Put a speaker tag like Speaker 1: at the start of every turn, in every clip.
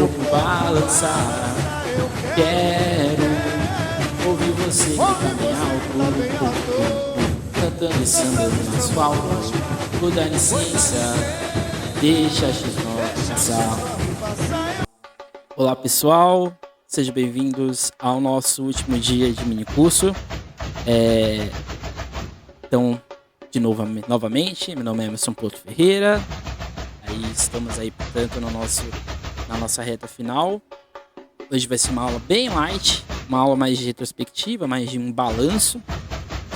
Speaker 1: corpo balançar. Quero ouvir você gritar bem alto, cantando esse samba no asfalto. Vou dar licença, deixa a X9 passar. Olá pessoal, sejam bem-vindos ao nosso último dia de minicurso. Então, de novo, novamente, meu nome é Emerson Porto Ferreira. Aí estamos aí, portanto, na nossa reta final. Hoje vai ser uma aula bem light, uma aula mais de retrospectiva, mais de um balanço.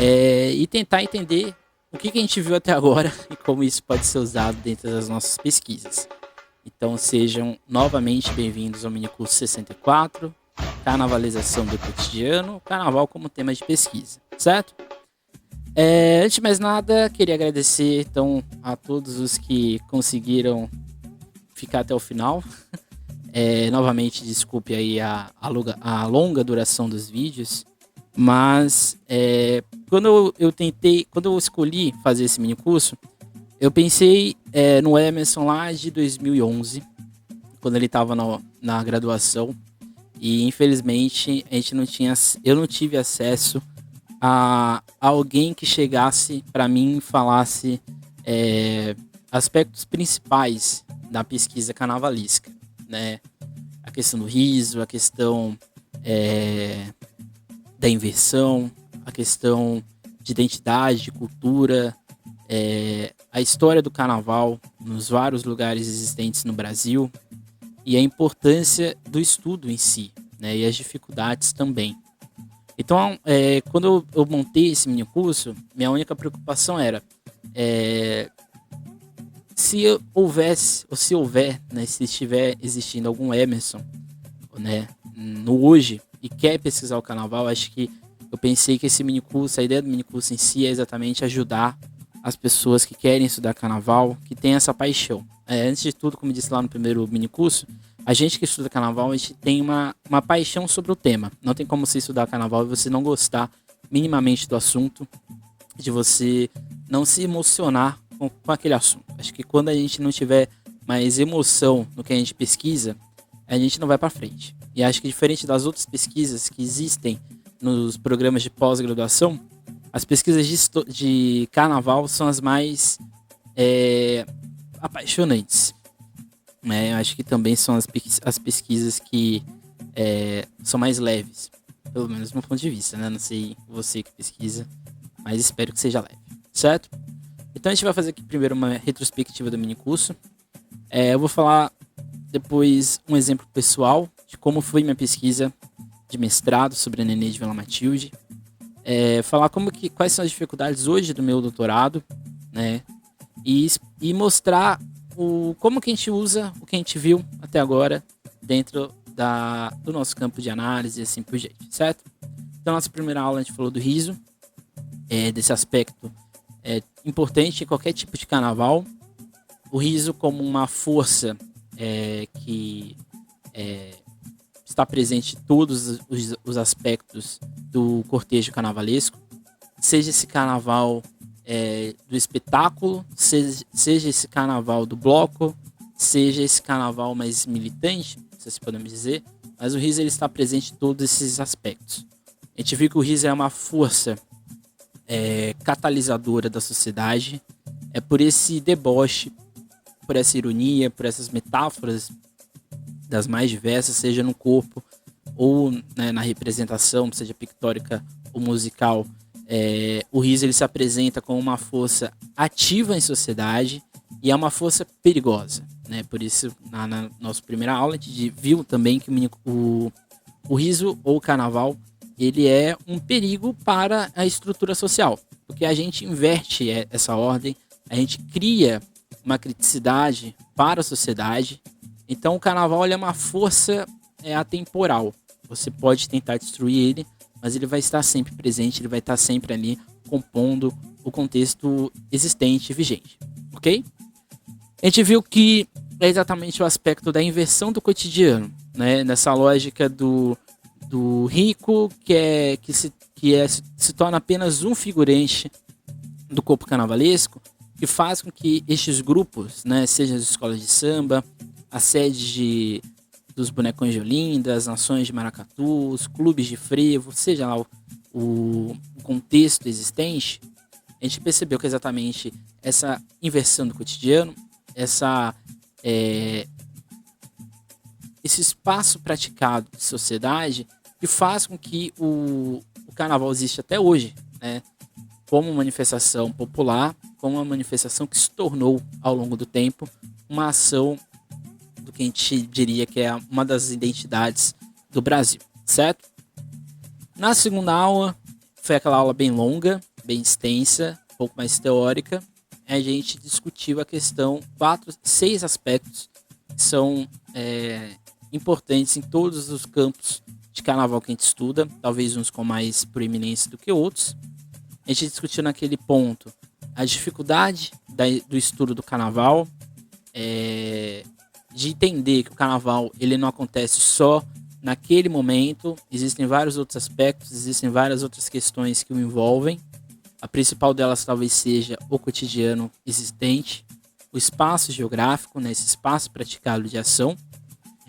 Speaker 1: E tentar entender o que a gente viu até agora e como isso pode ser usado dentro das nossas pesquisas. Então sejam novamente bem-vindos ao minicurso 64, Carnavalização do Cotidiano, Carnaval como tema de pesquisa, certo? Antes de mais nada, queria agradecer então a todos os que conseguiram ficar até o final. Novamente, desculpe aí a longa duração dos vídeos, mas quando eu escolhi fazer esse minicurso, eu pensei no Emerson lá de 2011, quando ele estava na graduação, e infelizmente eu não tive acesso a alguém que chegasse para mim e falasse aspectos principais da pesquisa carnavalesca, né? A questão do riso, a questão da inversão, a questão de identidade, de cultura, a história do carnaval nos vários lugares existentes no Brasil e a importância do estudo em si, né? E as dificuldades também. Então, quando eu montei esse minicurso, minha única preocupação era se houver, né, se estiver existindo algum Emerson, né, no hoje e quer pesquisar o carnaval, acho que eu pensei que esse minicurso, a ideia do minicurso em si é exatamente ajudar as pessoas que querem estudar carnaval, que têm essa paixão. Antes de tudo, como eu disse lá no primeiro minicurso, a gente que estuda carnaval, a gente tem uma paixão sobre o tema. Não tem como você estudar carnaval e você não gostar minimamente do assunto, de você não se emocionar com aquele assunto. Acho que quando a gente não tiver mais emoção no que a gente pesquisa, a gente não vai para frente. E acho que diferente das outras pesquisas que existem nos programas de pós-graduação, as pesquisas de carnaval são as mais apaixonantes. Eu acho que também são as pesquisas que são mais leves, pelo menos do meu ponto de vista, né? Não sei você que pesquisa, mas espero que seja leve, certo? Então a gente vai fazer aqui primeiro uma retrospectiva do minicurso. Eu vou falar depois um exemplo pessoal de como foi minha pesquisa de mestrado sobre a Nenê de Vila Matilde. Falar quais são as dificuldades hoje do meu doutorado, né? E mostrar como que a gente usa o que a gente viu até agora dentro do nosso campo de análise e assim por diante, certo? Então, nossa primeira aula a gente falou do riso, desse aspecto importante em qualquer tipo de carnaval. O riso como uma força que está presente em todos os aspectos do cortejo carnavalesco, seja esse carnaval do espetáculo, seja esse carnaval do bloco, seja esse carnaval mais militante, se podemos dizer, mas o riso ele está presente em todos esses aspectos. A gente viu que o riso é uma força catalisadora da sociedade, por esse deboche, por essa ironia, por essas metáforas das mais diversas, seja no corpo ou, né, na representação, seja pictórica ou musical. O riso ele se apresenta como uma força ativa em sociedade e é uma força perigosa, né? Por isso, na nossa primeira aula, a gente viu também que o riso ou o carnaval ele é um perigo para a estrutura social, porque a gente inverte essa ordem, a gente cria uma criticidade para a sociedade. Então o carnaval ele é uma força atemporal. Você pode tentar destruir ele, mas ele vai estar sempre presente, ele vai estar sempre ali compondo o contexto existente e vigente, ok? A gente viu que é exatamente o aspecto da inversão do cotidiano, né? Nessa lógica do rico que se torna apenas um figurante do corpo carnavalesco, que faz com que estes grupos, né, sejam as escolas de samba, a sede dos bonecões de Olinda, das nações de maracatu, os clubes de frevo, seja lá o contexto existente, a gente percebeu que exatamente essa inversão do cotidiano, esse espaço praticado de sociedade que faz com que o carnaval exista até hoje, né? Como manifestação popular, como uma manifestação que se tornou, ao longo do tempo, uma ação do que a gente diria que é uma das identidades do Brasil, certo? Na segunda aula, foi aquela aula bem longa, bem extensa, um pouco mais teórica. A gente discutiu a questão, 6 aspectos que são importantes em todos os campos de carnaval que a gente estuda, talvez uns com mais proeminência do que outros. A gente discutiu naquele ponto a dificuldade do estudo do carnaval, de entender que o carnaval ele não acontece só naquele momento, existem vários outros aspectos, existem várias outras questões que o envolvem. A principal delas talvez seja o cotidiano existente, o espaço geográfico, né, esse espaço praticado de ação,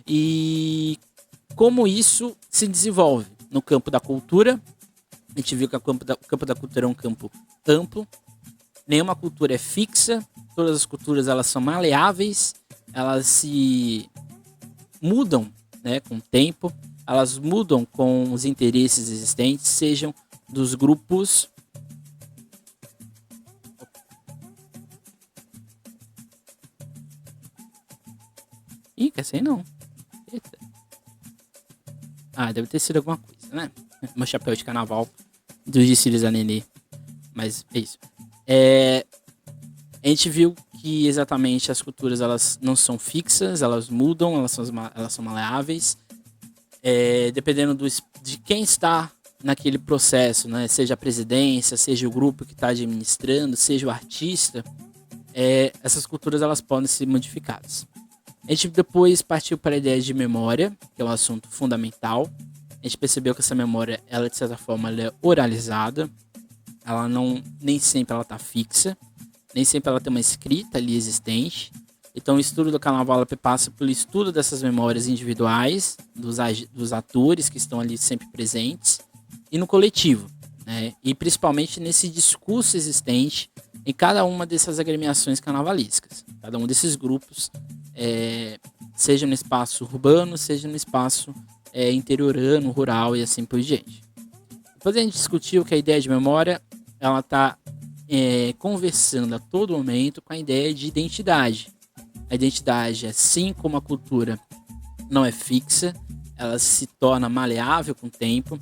Speaker 1: e como isso se desenvolve no campo da cultura. A gente viu que o campo da cultura é um campo amplo, nenhuma cultura é fixa, todas as culturas elas são maleáveis, elas se mudam, né, com o tempo, elas mudam com os interesses existentes, sejam dos grupos. Ih, quer ser não. Eita. Ah, deve ter sido alguma coisa, né? Meu chapéu de carnaval dos desfiles da Nenê. Mas é isso. A gente viu que exatamente as culturas elas não são fixas, elas mudam, elas são maleáveis. Dependendo de quem está naquele processo, né? Seja a presidência, seja o grupo que está administrando, seja o artista, essas culturas elas podem ser modificadas. A gente depois partiu para a ideia de memória, que é um assunto fundamental. A gente percebeu que essa memória, ela de certa forma, ela é oralizada. Ela nem sempre ela está fixa, nem sempre ela tem uma escrita ali existente. Então o estudo do carnaval passa pelo estudo dessas memórias individuais, dos atores que estão ali sempre presentes, e no coletivo, né? E principalmente nesse discurso existente em cada uma dessas agremiações carnavalescas. Cada um desses grupos, seja no espaço urbano, seja no espaço interiorano, rural e assim por diante. Depois a gente discutiu que a ideia de memória ela está conversando a todo momento com a ideia de identidade. A identidade, assim como a cultura não é fixa, ela se torna maleável com o tempo.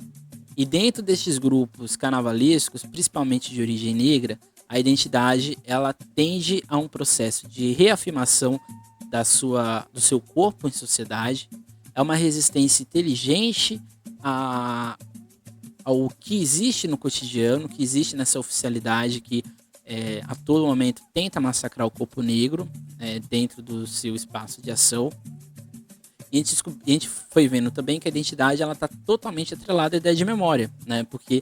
Speaker 1: E dentro destes grupos carnavalescos, principalmente de origem negra, a identidade ela tende a um processo de reafirmação do seu corpo em sociedade. É uma resistência inteligente ao que existe no cotidiano, que existe nessa oficialidade que a todo momento tenta massacrar o corpo negro dentro do seu espaço de ação. E a gente foi vendo também que a identidade está totalmente atrelada à ideia de memória, né? Porque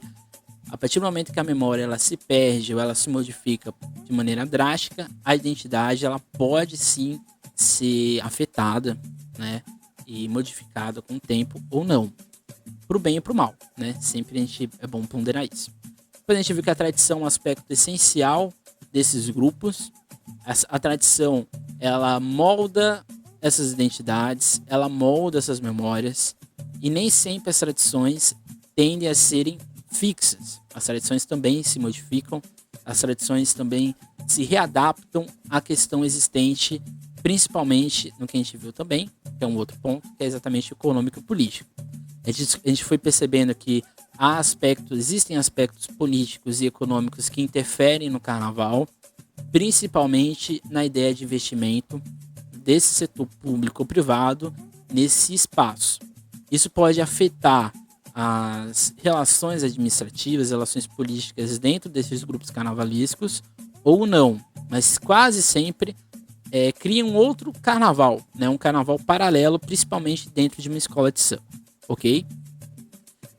Speaker 1: a partir do momento que a memória ela se perde ou ela se modifica de maneira drástica, a identidade ela pode sim ser afetada, né? E modificada com o tempo ou não, para o bem e para o mal, né? Sempre é bom ponderar isso. Depois a gente viu que a tradição é um aspecto essencial desses grupos. A tradição ela molda essas identidades, ela molda essas memórias, e nem sempre as tradições tendem a serem fixas. As tradições também se modificam, as tradições também se readaptam à questão existente, principalmente no que a gente viu também, que é um outro ponto, que é exatamente o econômico e político. A gente foi percebendo que existem aspectos políticos e econômicos que interferem no carnaval, principalmente na ideia de investimento desse setor público ou privado nesse espaço. Isso pode afetar as relações administrativas, relações políticas dentro desses grupos carnavalescos ou não, mas quase sempre cria um outro carnaval, né? Um carnaval paralelo, principalmente dentro de uma escola de samba, ok?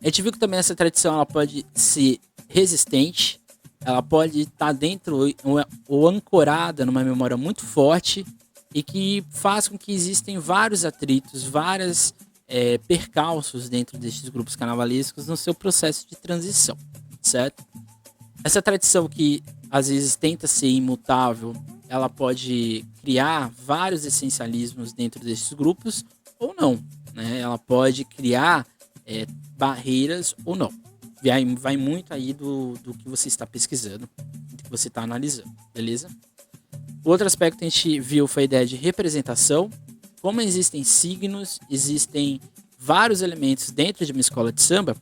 Speaker 1: A gente viu que também essa tradição ela pode ser resistente, ela pode estar dentro ou ancorada numa memória muito forte e que faz com que existem vários atritos, várias percalços dentro destes grupos carnavalescos no seu processo de transição, certo? Essa tradição que às vezes tenta ser imutável, ela pode criar vários essencialismos dentro desses grupos ou não, né? Ela pode criar barreiras ou não. Vai muito aí do que você está pesquisando, do que você está analisando, beleza? Outro aspecto que a gente viu foi a ideia de representação. Como existem signos, existem vários elementos dentro de uma escola de samba,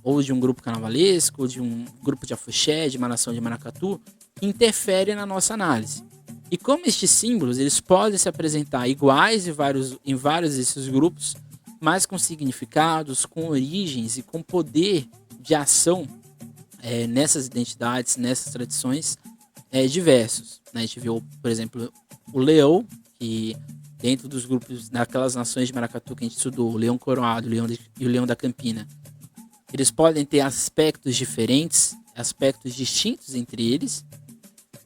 Speaker 1: ou de um grupo carnavalesco, ou de um grupo de afoxé, de uma nação de maracatu, que interferem na nossa análise. E como estes símbolos eles podem se apresentar iguais em vários desses grupos, mas com significados, com origens e com poder de ação nessas identidades, nessas tradições diversos. Né? A gente viu, por exemplo, o leão, que dentro dos grupos, daquelas nações de maracatu que a gente estudou, o leão coroado e o leão da campina, eles podem ter aspectos diferentes, aspectos distintos entre eles.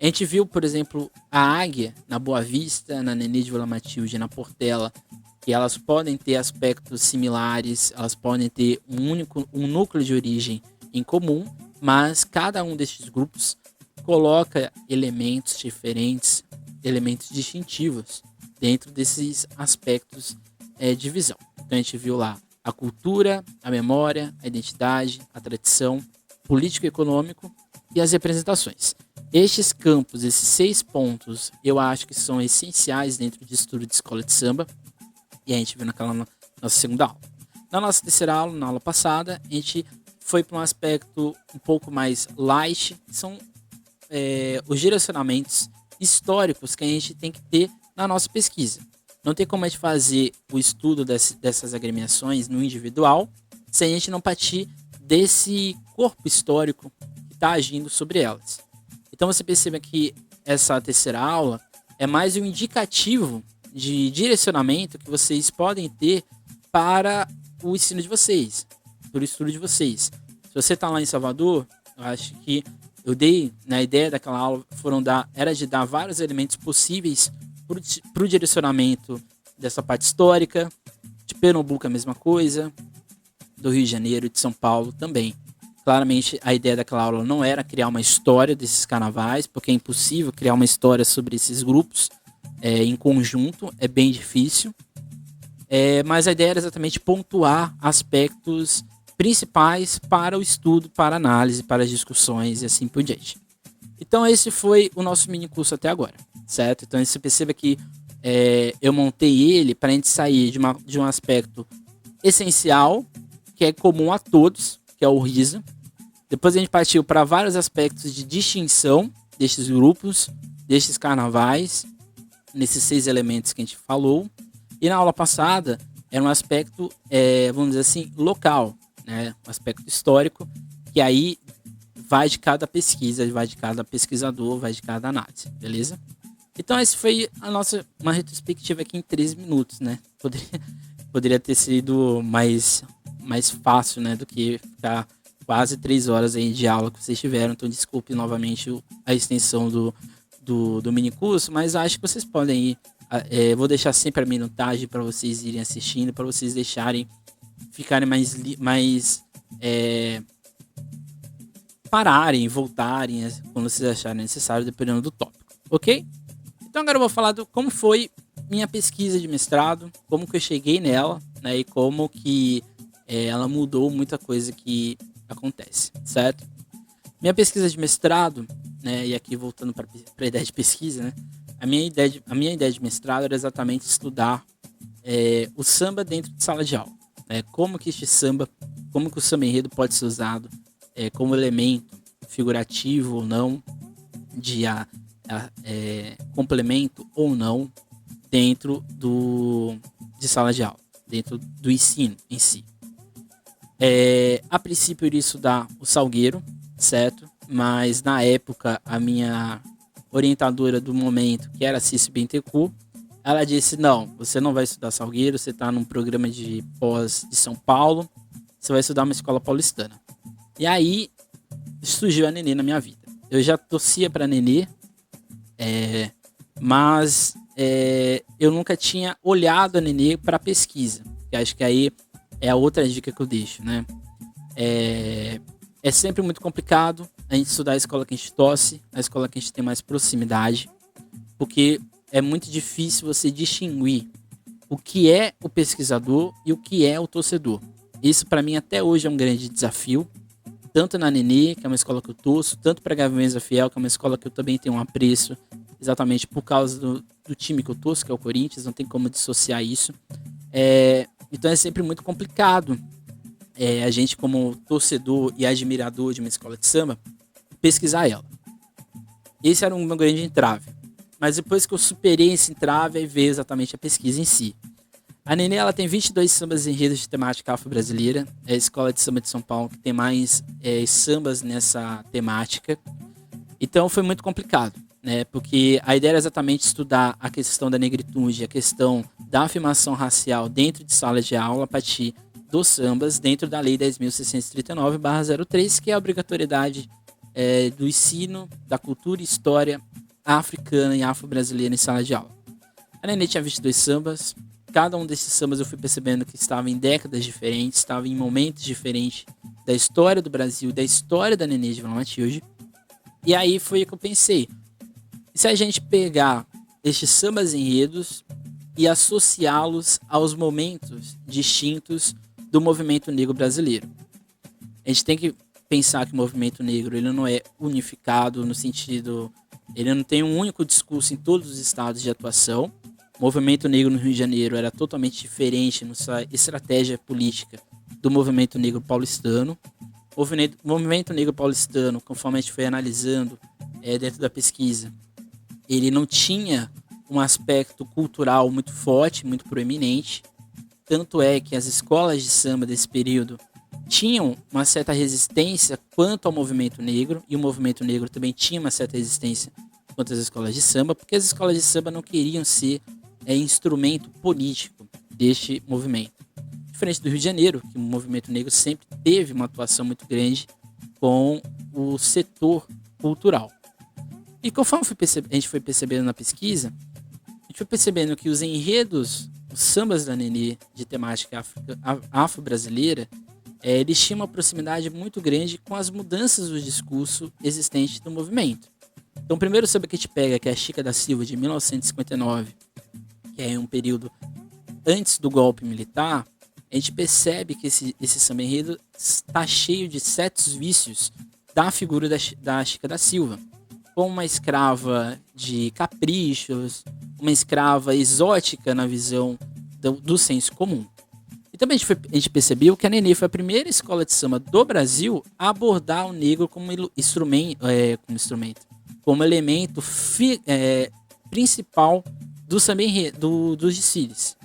Speaker 1: A gente viu, por exemplo, a águia na Boa Vista, na Nenê de Vila Matilde, na Portela, que elas podem ter aspectos similares, elas podem ter um núcleo de origem em comum, mas cada um destes grupos coloca elementos diferentes, elementos distintivos dentro desses aspectos de visão. Então a gente viu lá a cultura, a memória, a identidade, a tradição, político-econômico e as representações. Estes campos, esses 6 pontos, eu acho que são essenciais dentro de estudo de escola de samba, e a gente viu naquela nossa segunda aula. Na nossa terceira aula, na aula passada, a gente foi para um aspecto um pouco mais light, que são os direcionamentos históricos que a gente tem que ter na nossa pesquisa. Não tem como a gente fazer o estudo dessas agremiações no individual se a gente não partir desse corpo histórico que está agindo sobre elas. Então você perceba que essa terceira aula é mais um indicativo de direcionamento que vocês podem ter para o ensino de vocês, para o estudo de vocês. Se você está lá em Salvador, eu acho que eu dei, na ideia daquela aula, era de dar vários elementos possíveis para o direcionamento dessa parte histórica. De Pernambuco a mesma coisa, do Rio de Janeiro e de São Paulo também. Claramente a ideia daquela aula não era criar uma história desses carnavais, porque é impossível criar uma história sobre esses grupos em conjunto, é bem difícil. Mas a ideia era exatamente pontuar aspectos principais para o estudo, para a análise, para as discussões e assim por diante. Então esse foi o nosso mini curso até agora, certo? Então você perceba que eu montei ele para a gente sair de um aspecto essencial, que é comum a todos, que é o RISA. Depois a gente partiu para vários aspectos de distinção destes grupos, destes carnavais, nesses 6 elementos que a gente falou. E na aula passada era um aspecto, vamos dizer assim, local, né? Um aspecto histórico, que aí vai de cada pesquisa, vai de cada pesquisador, vai de cada análise, beleza? Então esse foi uma retrospectiva aqui em 13 minutos, né? Poderia ter sido mais fácil, né? Do que ficar quase 3 horas aí de aula que vocês tiveram. Então desculpe novamente a extensão do mini curso, mas acho que vocês podem ir. Vou deixar sempre a minutagem para vocês irem assistindo, para vocês ficarem mais pararem, voltarem quando vocês acharem necessário, dependendo do tópico, ok? Então agora eu vou falar como foi minha pesquisa de mestrado, como que eu cheguei nela, né, e como que ela mudou muita coisa que acontece, certo? Minha pesquisa de mestrado, né, e aqui voltando para a ideia de pesquisa, né, a minha ideia de mestrado era exatamente estudar o samba dentro de sala de aula, né, como que o samba enredo pode ser usado como elemento figurativo ou não, de complemento ou não dentro de sala de aula, dentro do ensino em si. A princípio eu iria estudar o Salgueiro, certo? Mas na época a minha orientadora do momento, que era a Cícero Bentecourt, ela disse: não, você não vai estudar Salgueiro, você está num programa de pós de São Paulo, você vai estudar uma escola paulistana. E aí surgiu a Nenê na minha vida. Eu já torcia para a Nenê, mas eu nunca tinha olhado a Nenê para pesquisa. Que acho que aí é a outra dica que eu deixo, né? É sempre muito complicado a gente estudar a escola que a gente torce, a escola que a gente tem mais proximidade, porque é muito difícil você distinguir o que é o pesquisador e o que é o torcedor. Isso para mim até hoje é um grande desafio, tanto na Nenê, que é uma escola que eu torço, tanto para Gaviões da Fiel, que é uma escola que eu também tenho um apreço, exatamente por causa do time que eu torço, que é o Corinthians, não tem como dissociar isso. Então é sempre muito complicado a gente, como torcedor e admirador de uma escola de samba, pesquisar ela. Esse era um meu grande entrave. Mas depois que eu superei esse entrave, aí veio exatamente a pesquisa em si. A Nenê, ela tem 22 sambas enredos de temática afro-brasileira. É a escola de samba de São Paulo que tem mais sambas nessa temática. Então foi muito complicado, né? Porque a ideia era exatamente estudar a questão da negritude, a questão da afirmação racial dentro de sala de aula a partir dos sambas, dentro da Lei 10.639/03, que é a obrigatoriedade do ensino da cultura e história africana e afro-brasileira em sala de aula. A Nenê tinha 22 sambas. Cada um desses sambas eu fui percebendo que estava em décadas diferentes, estava em momentos diferentes da história do Brasil, da história da Nenê de Vila Matilde. E aí foi o que eu pensei. E se a gente pegar estes sambas enredos e associá-los aos momentos distintos do movimento negro brasileiro? A gente tem que pensar que o movimento negro ele não é unificado no sentido... Ele não tem um único discurso em todos os estados de atuação. O movimento negro no Rio de Janeiro era totalmente diferente na sua estratégia política do movimento negro paulistano. O movimento negro paulistano, conforme a gente foi analisando dentro da pesquisa, ele não tinha um aspecto cultural muito forte, muito proeminente. Tanto é que as escolas de samba desse período tinham uma certa resistência quanto ao movimento negro, e o movimento negro também tinha uma certa resistência quanto às escolas de samba, porque as escolas de samba não queriam ser instrumento político deste movimento. Diferente do Rio de Janeiro, que o movimento negro sempre teve uma atuação muito grande com o setor cultural. E conforme a gente foi percebendo na pesquisa, a gente foi percebendo que os enredos, os sambas da Nenê de temática afro-brasileira, eles tinham uma proximidade muito grande com as mudanças do discurso existente do movimento. Então, o primeiro samba que a gente pega, que é a Chica da Silva, de 1959, que é um período antes do golpe militar, a gente percebe que esse samba enredo está cheio de certos vícios da figura da Chica da Silva, como uma escrava de caprichos, uma escrava exótica na visão do senso comum. E também a gente percebeu que a Nenê foi a primeira escola de samba do Brasil a abordar o negro como elemento principal do samba enredo, dos desfiles.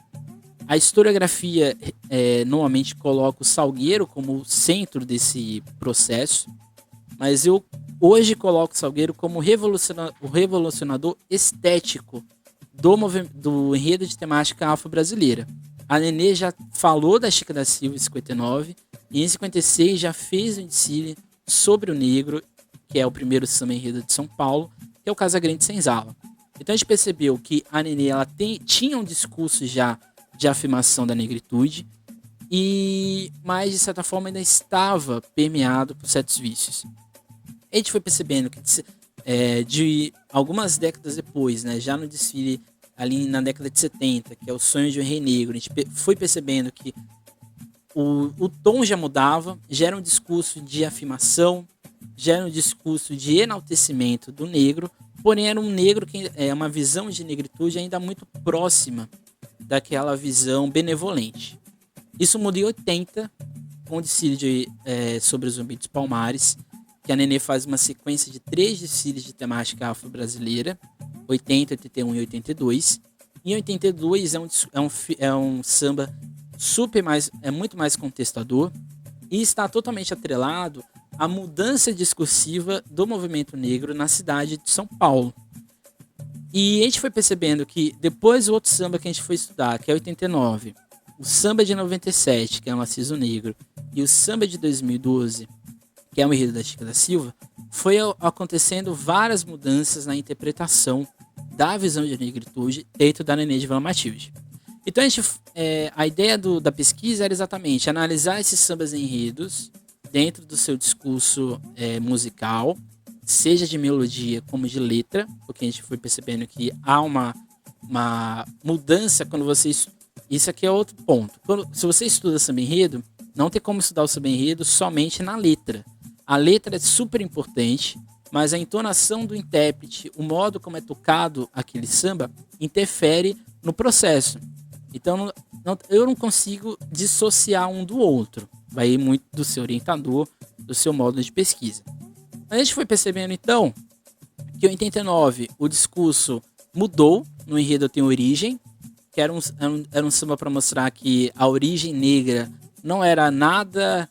Speaker 1: A historiografia normalmente coloca o Salgueiro como centro desse processo, mas eu hoje coloco o Salgueiro como o revolucionador estético do enredo de temática afro-brasileira. A Nenê já falou da Chica da Silva em 59 e em 56 já fez um desfile sobre o negro, que é o primeiro samba enredo de São Paulo, que é o Casagrande Senzala. Então a gente percebeu que a Nenê tinha um discurso já de afirmação da negritude, mas de certa forma ainda estava permeado por certos vícios. A gente foi percebendo que de algumas décadas depois, né, já no desfile ali na década de 70, que é o Sonho de um Rei Negro, a gente foi percebendo que o tom já mudava, já era um discurso de afirmação, já era um discurso de enaltecimento do negro, porém era um negro que é uma visão de negritude ainda muito próxima daquela visão benevolente. Isso mudou em 80, com o desfile sobre o Zumbi dos Palmares, que a Nenê faz uma sequência de 3 desfiles de temática afro-brasileira, 80, 81 e 82. Em 82 é um samba muito mais contestador e está totalmente atrelado à mudança discursiva do movimento negro na cidade de São Paulo. E a gente foi percebendo que depois o outro samba que a gente foi estudar, que é 89, o samba de 97, que é o Maciço Negro, e o samba de 2012, que é o enredo da Chica da Silva, foi acontecendo várias mudanças na interpretação da visão de negritude dentro da Nenê de Vila Matilde. Então a ideia da pesquisa era exatamente analisar esses sambas enredos dentro do seu discurso musical, seja de melodia como de letra, porque a gente foi percebendo que há uma mudança quando você... Isso aqui é outro ponto. Se você estuda samba enredo, não tem como estudar o samba enredo somente na letra. A letra é super importante, mas a entonação do intérprete, o modo como é tocado aquele samba, interfere no processo. Então, eu não consigo dissociar um do outro. Vai ir muito do seu orientador, do seu modo de pesquisa. A gente foi percebendo, então, que em 89 o discurso mudou no Enredo Tem Origem, que era um samba para mostrar que a origem negra não era nada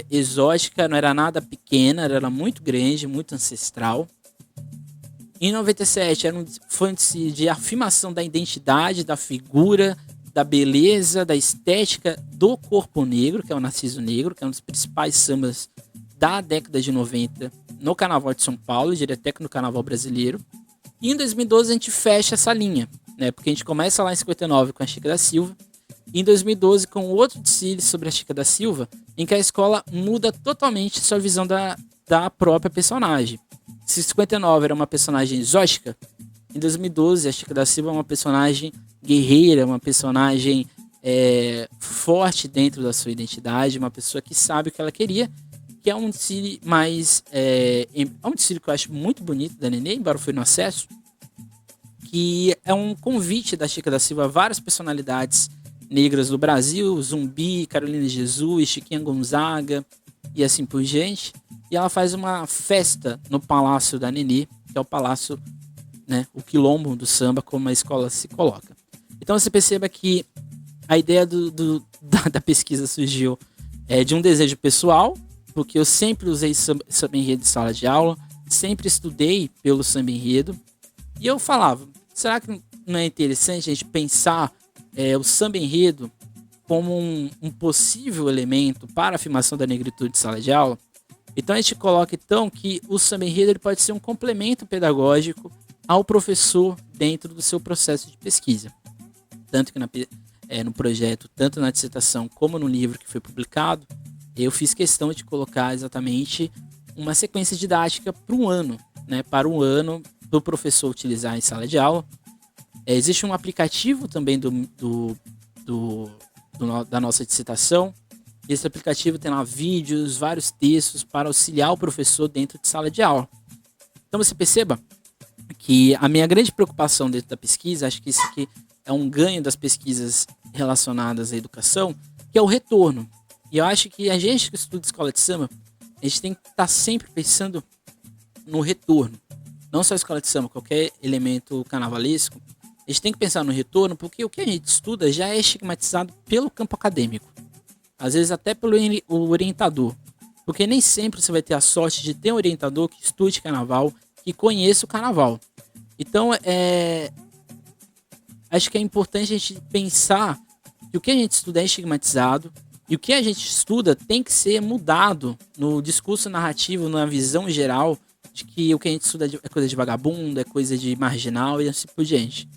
Speaker 1: exótica, não era nada pequena, era muito grande, muito ancestral. Em 97 foi de afirmação da identidade, da figura, da beleza, da estética do corpo negro, que é o Narciso Negro, que é um dos principais sambas da década de 90 no Carnaval de São Paulo, eu diria até que no Carnaval brasileiro. E em 2012 a gente fecha essa linha, né? Porque a gente começa lá em 59 com a Chica da Silva, e em 2012 com outro desfile sobre a Chica da Silva, em que a escola muda totalmente sua visão da própria personagem. Se 59 era uma personagem exótica, em 2012 a Chica da Silva é uma personagem guerreira, uma personagem forte dentro da sua identidade, uma pessoa que sabe o que ela queria, que é um desfile mais... é um desfile que eu acho muito bonito da Nenê, embora foi no acesso, que é um convite da Chica da Silva a várias personalidades negras do Brasil, Zumbi, Carolina Jesus, Chiquinha Gonzaga e assim por diante. E ela faz uma festa no Palácio da Nenê, que é o palácio, né, o quilombo do samba, como a escola se coloca. Então você perceba que a ideia da pesquisa surgiu de um desejo pessoal, porque eu sempre usei samba enredo de sala de aula, sempre estudei pelo samba enredo, e eu falava, será que não é interessante a gente pensar o samba enredo como um possível elemento para a afirmação da negritude de sala de aula? Então a gente coloca então que o samba enredo ele pode ser um complemento pedagógico ao professor dentro do seu processo de pesquisa. Tanto que no projeto, tanto na dissertação como no livro que foi publicado, eu fiz questão de colocar exatamente uma sequência didática para um ano, né, para o professor utilizar em sala de aula. Existe um aplicativo também da nossa dissertação. Esse aplicativo tem lá vídeos, vários textos para auxiliar o professor dentro de sala de aula. Então você perceba que a minha grande preocupação dentro da pesquisa, acho que isso aqui é um ganho das pesquisas relacionadas à educação, que é o retorno. E eu acho que a gente que estuda escola de samba, a gente tem que estar sempre pensando no retorno. Não só a escola de samba, qualquer elemento carnavalesco, a gente tem que pensar no retorno, porque o que a gente estuda já é estigmatizado pelo campo acadêmico. Às vezes até pelo orientador. Porque nem sempre você vai ter a sorte de ter um orientador que estude carnaval, que conheça o carnaval. Então, acho que é importante a gente pensar que o que a gente estuda é estigmatizado e o que a gente estuda tem que ser mudado no discurso narrativo, na visão geral de que o que a gente estuda é coisa de vagabundo, é coisa de marginal e assim por diante.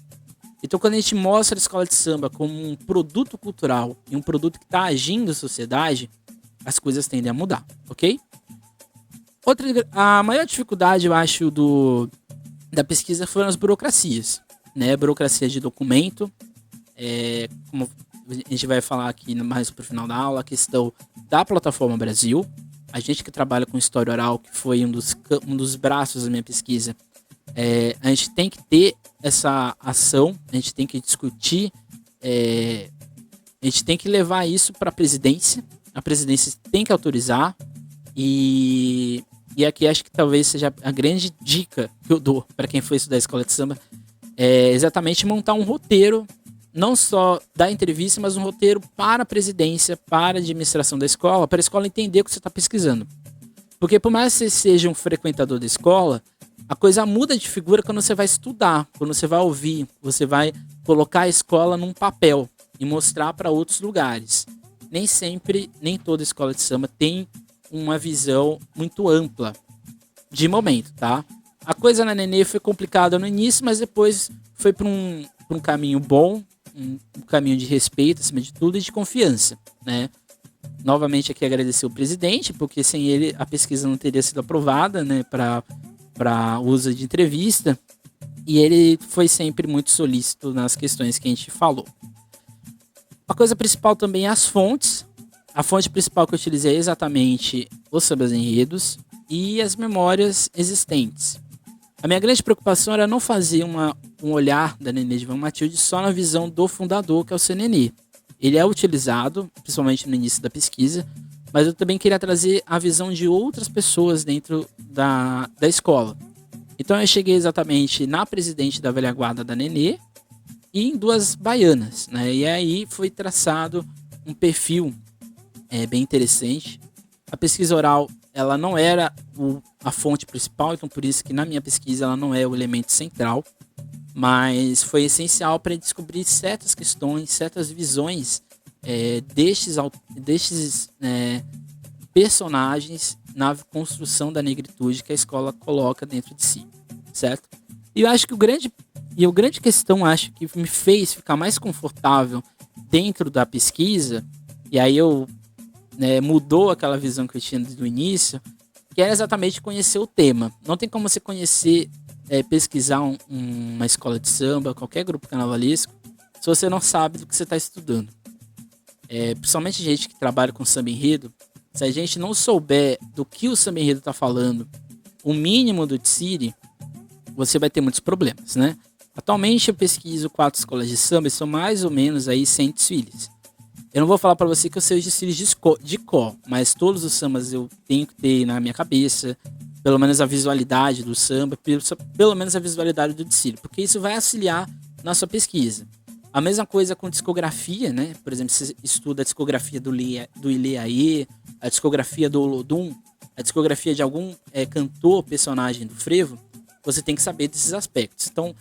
Speaker 1: Então, quando a gente mostra a escola de samba como um produto cultural e um produto que está agindo na sociedade, as coisas tendem a mudar, ok? A maior dificuldade, eu acho, da pesquisa foram as burocracias, né? Burocracia de documento, como a gente vai falar aqui mais pro final da aula, a questão da plataforma Brasil. A gente que trabalha com história oral, que foi um dos braços da minha pesquisa, a gente tem que ter essa ação, a gente tem que discutir, a gente tem que levar isso para a presidência tem que autorizar, e aqui acho que talvez seja a grande dica que eu dou para quem for estudar a escola de samba, é exatamente montar um roteiro, não só da entrevista, mas um roteiro para a presidência, para a administração da escola, para a escola entender o que você está pesquisando. Porque por mais que você seja um frequentador da escola, a coisa muda de figura quando você vai estudar, quando você vai ouvir, você vai colocar a escola num papel e mostrar para outros lugares. Nem toda escola de samba tem uma visão muito ampla de momento, tá? A coisa na Nenê foi complicada no início, mas depois foi para um caminho bom, um caminho de respeito, acima de tudo, e de confiança, né? Novamente aqui agradecer o presidente, porque sem ele a pesquisa não teria sido aprovada, né, para uso de entrevista, e ele foi sempre muito solícito nas questões que a gente falou. A coisa principal também é as fontes. A fonte principal que eu utilizei é exatamente os sambas enredos e as memórias existentes. A minha grande preocupação era não fazer um olhar da Nenê de Van Matilde só na visão do fundador, que é o seu Nenê. Ele é utilizado, principalmente no início da pesquisa, mas eu também queria trazer a visão de outras pessoas dentro da escola. Então eu cheguei exatamente na presidente da velha guarda da Nenê e em duas baianas, né? E aí foi traçado um perfil bem interessante. A pesquisa oral, ela não era a fonte principal, então por isso que na minha pesquisa ela não é o elemento central, mas foi essencial para descobrir certas questões, certas visões destes personagens na construção da negritude que a escola coloca dentro de si, certo? E eu acho que a grande questão, acho que me fez ficar mais confortável dentro da pesquisa, e aí mudou aquela visão que eu tinha desde o início, que era exatamente conhecer o tema. Não tem como você pesquisar uma escola de samba, qualquer grupo carnavalesco, se você não sabe do que você está estudando. Principalmente gente que trabalha com samba enredo, se a gente não souber do que o samba enredo está falando, o mínimo do Tsiri, você vai ter muitos problemas, né? Atualmente eu pesquiso 4 escolas de samba e são mais ou menos aí 100 desfiles. Eu não vou falar para você que eu sei os desfiles de cor, mas todos os sambas eu tenho que ter na minha cabeça, pelo menos a visualidade do samba, pelo menos a visualidade do desfile, porque isso vai auxiliar na sua pesquisa. A mesma coisa com discografia, né? Por exemplo, você estuda a discografia do Ileaê, a discografia do Olodum, a discografia de algum cantor, personagem do frevo, você tem que saber desses aspectos. Então,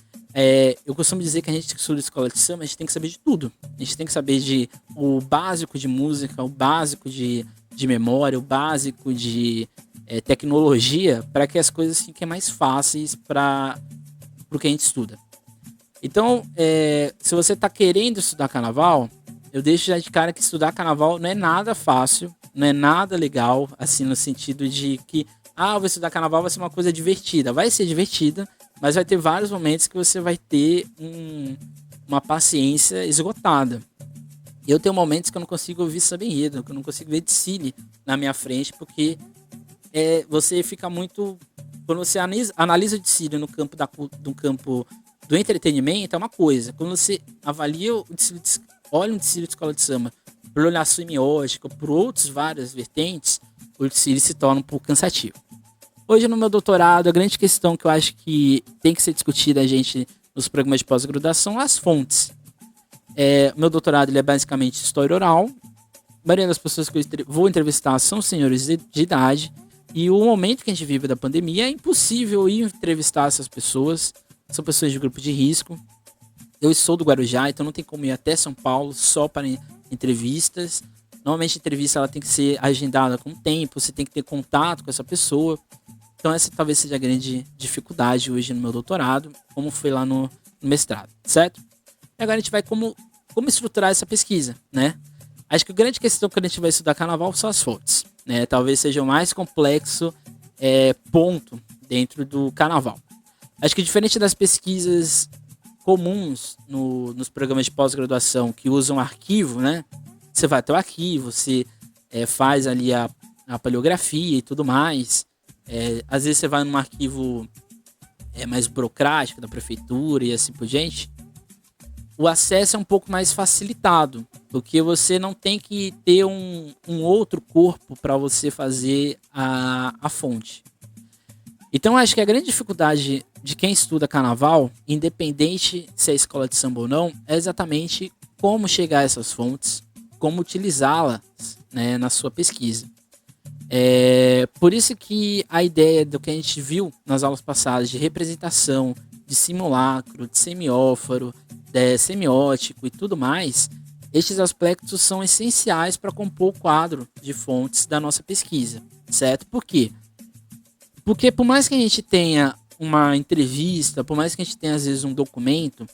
Speaker 1: eu costumo dizer que a gente que estuda escola de samba, a gente tem que saber de tudo. A gente tem que saber o básico de música, o básico de memória, o básico de tecnologia, para que as coisas fiquem mais fáceis para o que a gente estuda. Então, se você está querendo estudar carnaval, eu deixo já de cara que estudar carnaval não é nada fácil, não é nada legal, assim, no sentido de que, vou estudar carnaval, vai ser uma coisa divertida. Vai ser divertida, mas vai ter vários momentos que você vai ter uma paciência esgotada. Eu tenho momentos que eu não consigo ouvir samba enredo, que eu não consigo ver desfile na minha frente, porque você fica muito... Quando você analisa o desfile no campo do entretenimento, é uma coisa. Quando você avalia o desfile, olha um desfile de escola de samba por olhar semiótica, por outras várias vertentes, o desfile se torna um pouco cansativo. Hoje no meu doutorado, a grande questão que eu acho que tem que ser discutida nos programas de pós-graduação, as fontes. Meu doutorado ele é basicamente história oral. A maioria das pessoas que eu vou entrevistar são senhores de idade. E o momento que a gente vive da pandemia é impossível ir entrevistar essas pessoas. São pessoas de grupo de risco. Eu sou do Guarujá, então não tem como ir até São Paulo só para entrevistas. Normalmente a entrevista ela tem que ser agendada com tempo, você tem que ter contato com essa pessoa. Então essa talvez seja a grande dificuldade hoje no meu doutorado, como foi lá no mestrado, certo? E agora a gente vai como estruturar essa pesquisa, né? Acho que a grande questão que a gente vai estudar carnaval são as fontes, né? Talvez seja o mais complexo ponto dentro do carnaval. Acho que diferente das pesquisas comuns nos programas de pós-graduação que usam arquivo, né? Você vai até o arquivo, você faz ali a paleografia e tudo mais. Às vezes você vai num arquivo mais burocrático da prefeitura e assim por diante. O acesso é um pouco mais facilitado, porque você não tem que ter um outro corpo para você fazer a fonte. Então, acho que a grande dificuldade de quem estuda carnaval, independente se é escola de samba ou não, é exatamente como chegar a essas fontes, como utilizá-las, né, na sua pesquisa. Por isso que a ideia do que a gente viu nas aulas passadas de representação, de simulacro, de semióforo, semiótico e tudo mais, estes aspectos são essenciais para compor o quadro de fontes da nossa pesquisa, certo? Por quê? Porque por mais que a gente tenha uma entrevista, por mais que a gente tenha às vezes um documento,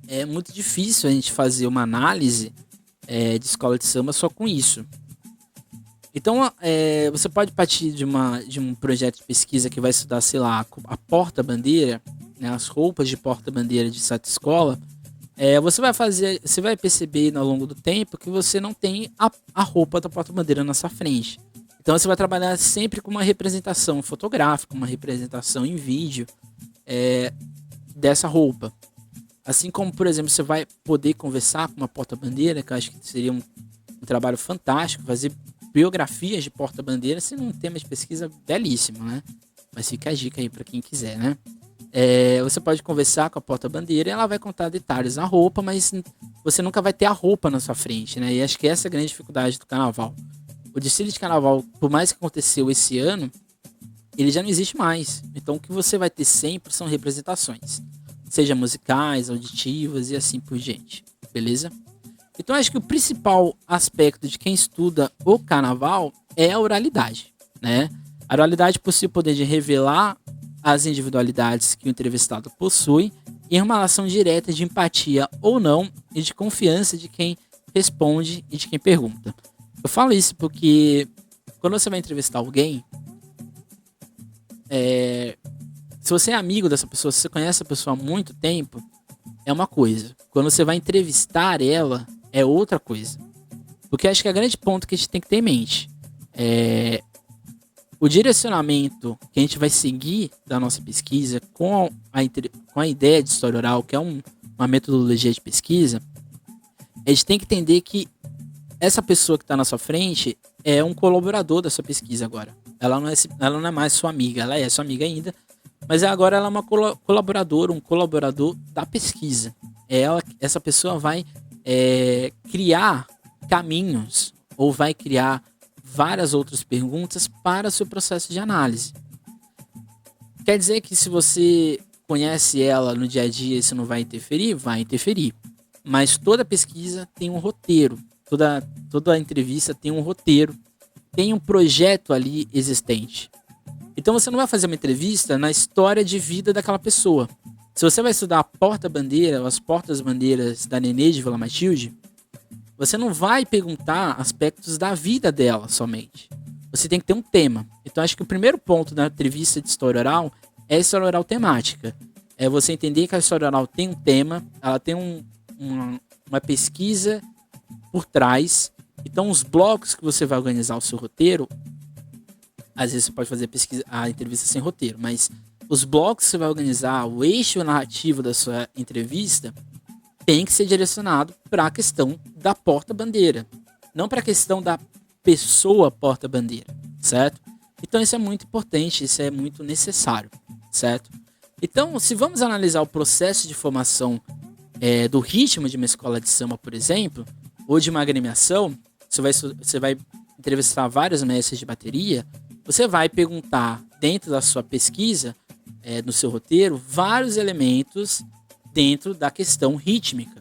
Speaker 1: é muito difícil a gente fazer uma análise de escola de samba só com isso. Então, você pode partir de um projeto de pesquisa que vai estudar, sei lá, a porta-bandeira, né, as roupas de porta-bandeira de certa escola. Você vai perceber ao longo do tempo que você não tem a roupa da porta-bandeira na sua frente. Então, você vai trabalhar sempre com uma representação fotográfica, uma representação em vídeo dessa roupa. Assim como, por exemplo, você vai poder conversar com uma porta-bandeira, que eu acho que seria um trabalho fantástico, fazer biografias de porta-bandeira, sendo um tema de pesquisa belíssimo, né? Mas fica a dica aí para quem quiser, né? Você pode conversar com a porta-bandeira e ela vai contar detalhes da roupa, mas você nunca vai ter a roupa na sua frente, né? E acho que essa é a grande dificuldade do carnaval. O desfile de carnaval, por mais que aconteceu esse ano, ele já não existe mais. Então o que você vai ter sempre são representações, seja musicais, auditivas e assim por diante, beleza? Então acho que o principal aspecto de quem estuda o carnaval é a oralidade, né? A oralidade possui o poder de revelar as individualidades que o entrevistado possui em uma relação direta de empatia ou não e de confiança de quem responde e de quem pergunta. Eu falo isso porque quando você vai entrevistar alguém, se você é amigo dessa pessoa, se você conhece a pessoa há muito tempo, é uma coisa. Quando você vai entrevistar ela, é outra coisa. Porque acho que é o grande ponto que a gente tem que ter em mente o direcionamento que a gente vai seguir da nossa pesquisa com a ideia de história oral, que é uma metodologia de pesquisa. A gente tem que entender que essa pessoa que está na sua frente é um colaborador da sua pesquisa agora. Ela não é mais sua amiga, ela é sua amiga ainda, mas agora ela é uma colaboradora, um colaborador da pesquisa. Essa pessoa vai criar caminhos ou vai criar várias outras perguntas para o seu processo de análise. Quer dizer que se você conhece ela no dia a dia, isso não vai interferir? Vai interferir. Mas toda pesquisa tem um roteiro. Toda entrevista tem um roteiro. Tem um projeto ali existente. Então você não vai fazer uma entrevista na história de vida daquela pessoa. Se você vai estudar a porta-bandeira, as portas-bandeiras da Nenê de Vila Matilde, você não vai perguntar aspectos da vida dela somente. Você tem que ter um tema. Então acho que o primeiro ponto da entrevista de história oral é a história oral temática. É você entender que a história oral tem um tema, ela tem uma pesquisa por trás. Então os blocos que você vai organizar o seu roteiro, às vezes você pode fazer a entrevista sem roteiro, mas os blocos que você vai organizar, o eixo narrativo da sua entrevista, tem que ser direcionado para a questão da porta-bandeira, não para a questão da pessoa porta-bandeira, certo? Então isso é muito importante, isso é muito necessário, certo? Então, se vamos analisar o processo de formação do ritmo de uma escola de samba, por exemplo, ou de uma agremiação, você vai entrevistar vários mestres de bateria, você vai perguntar dentro da sua pesquisa, no seu roteiro, vários elementos dentro da questão rítmica.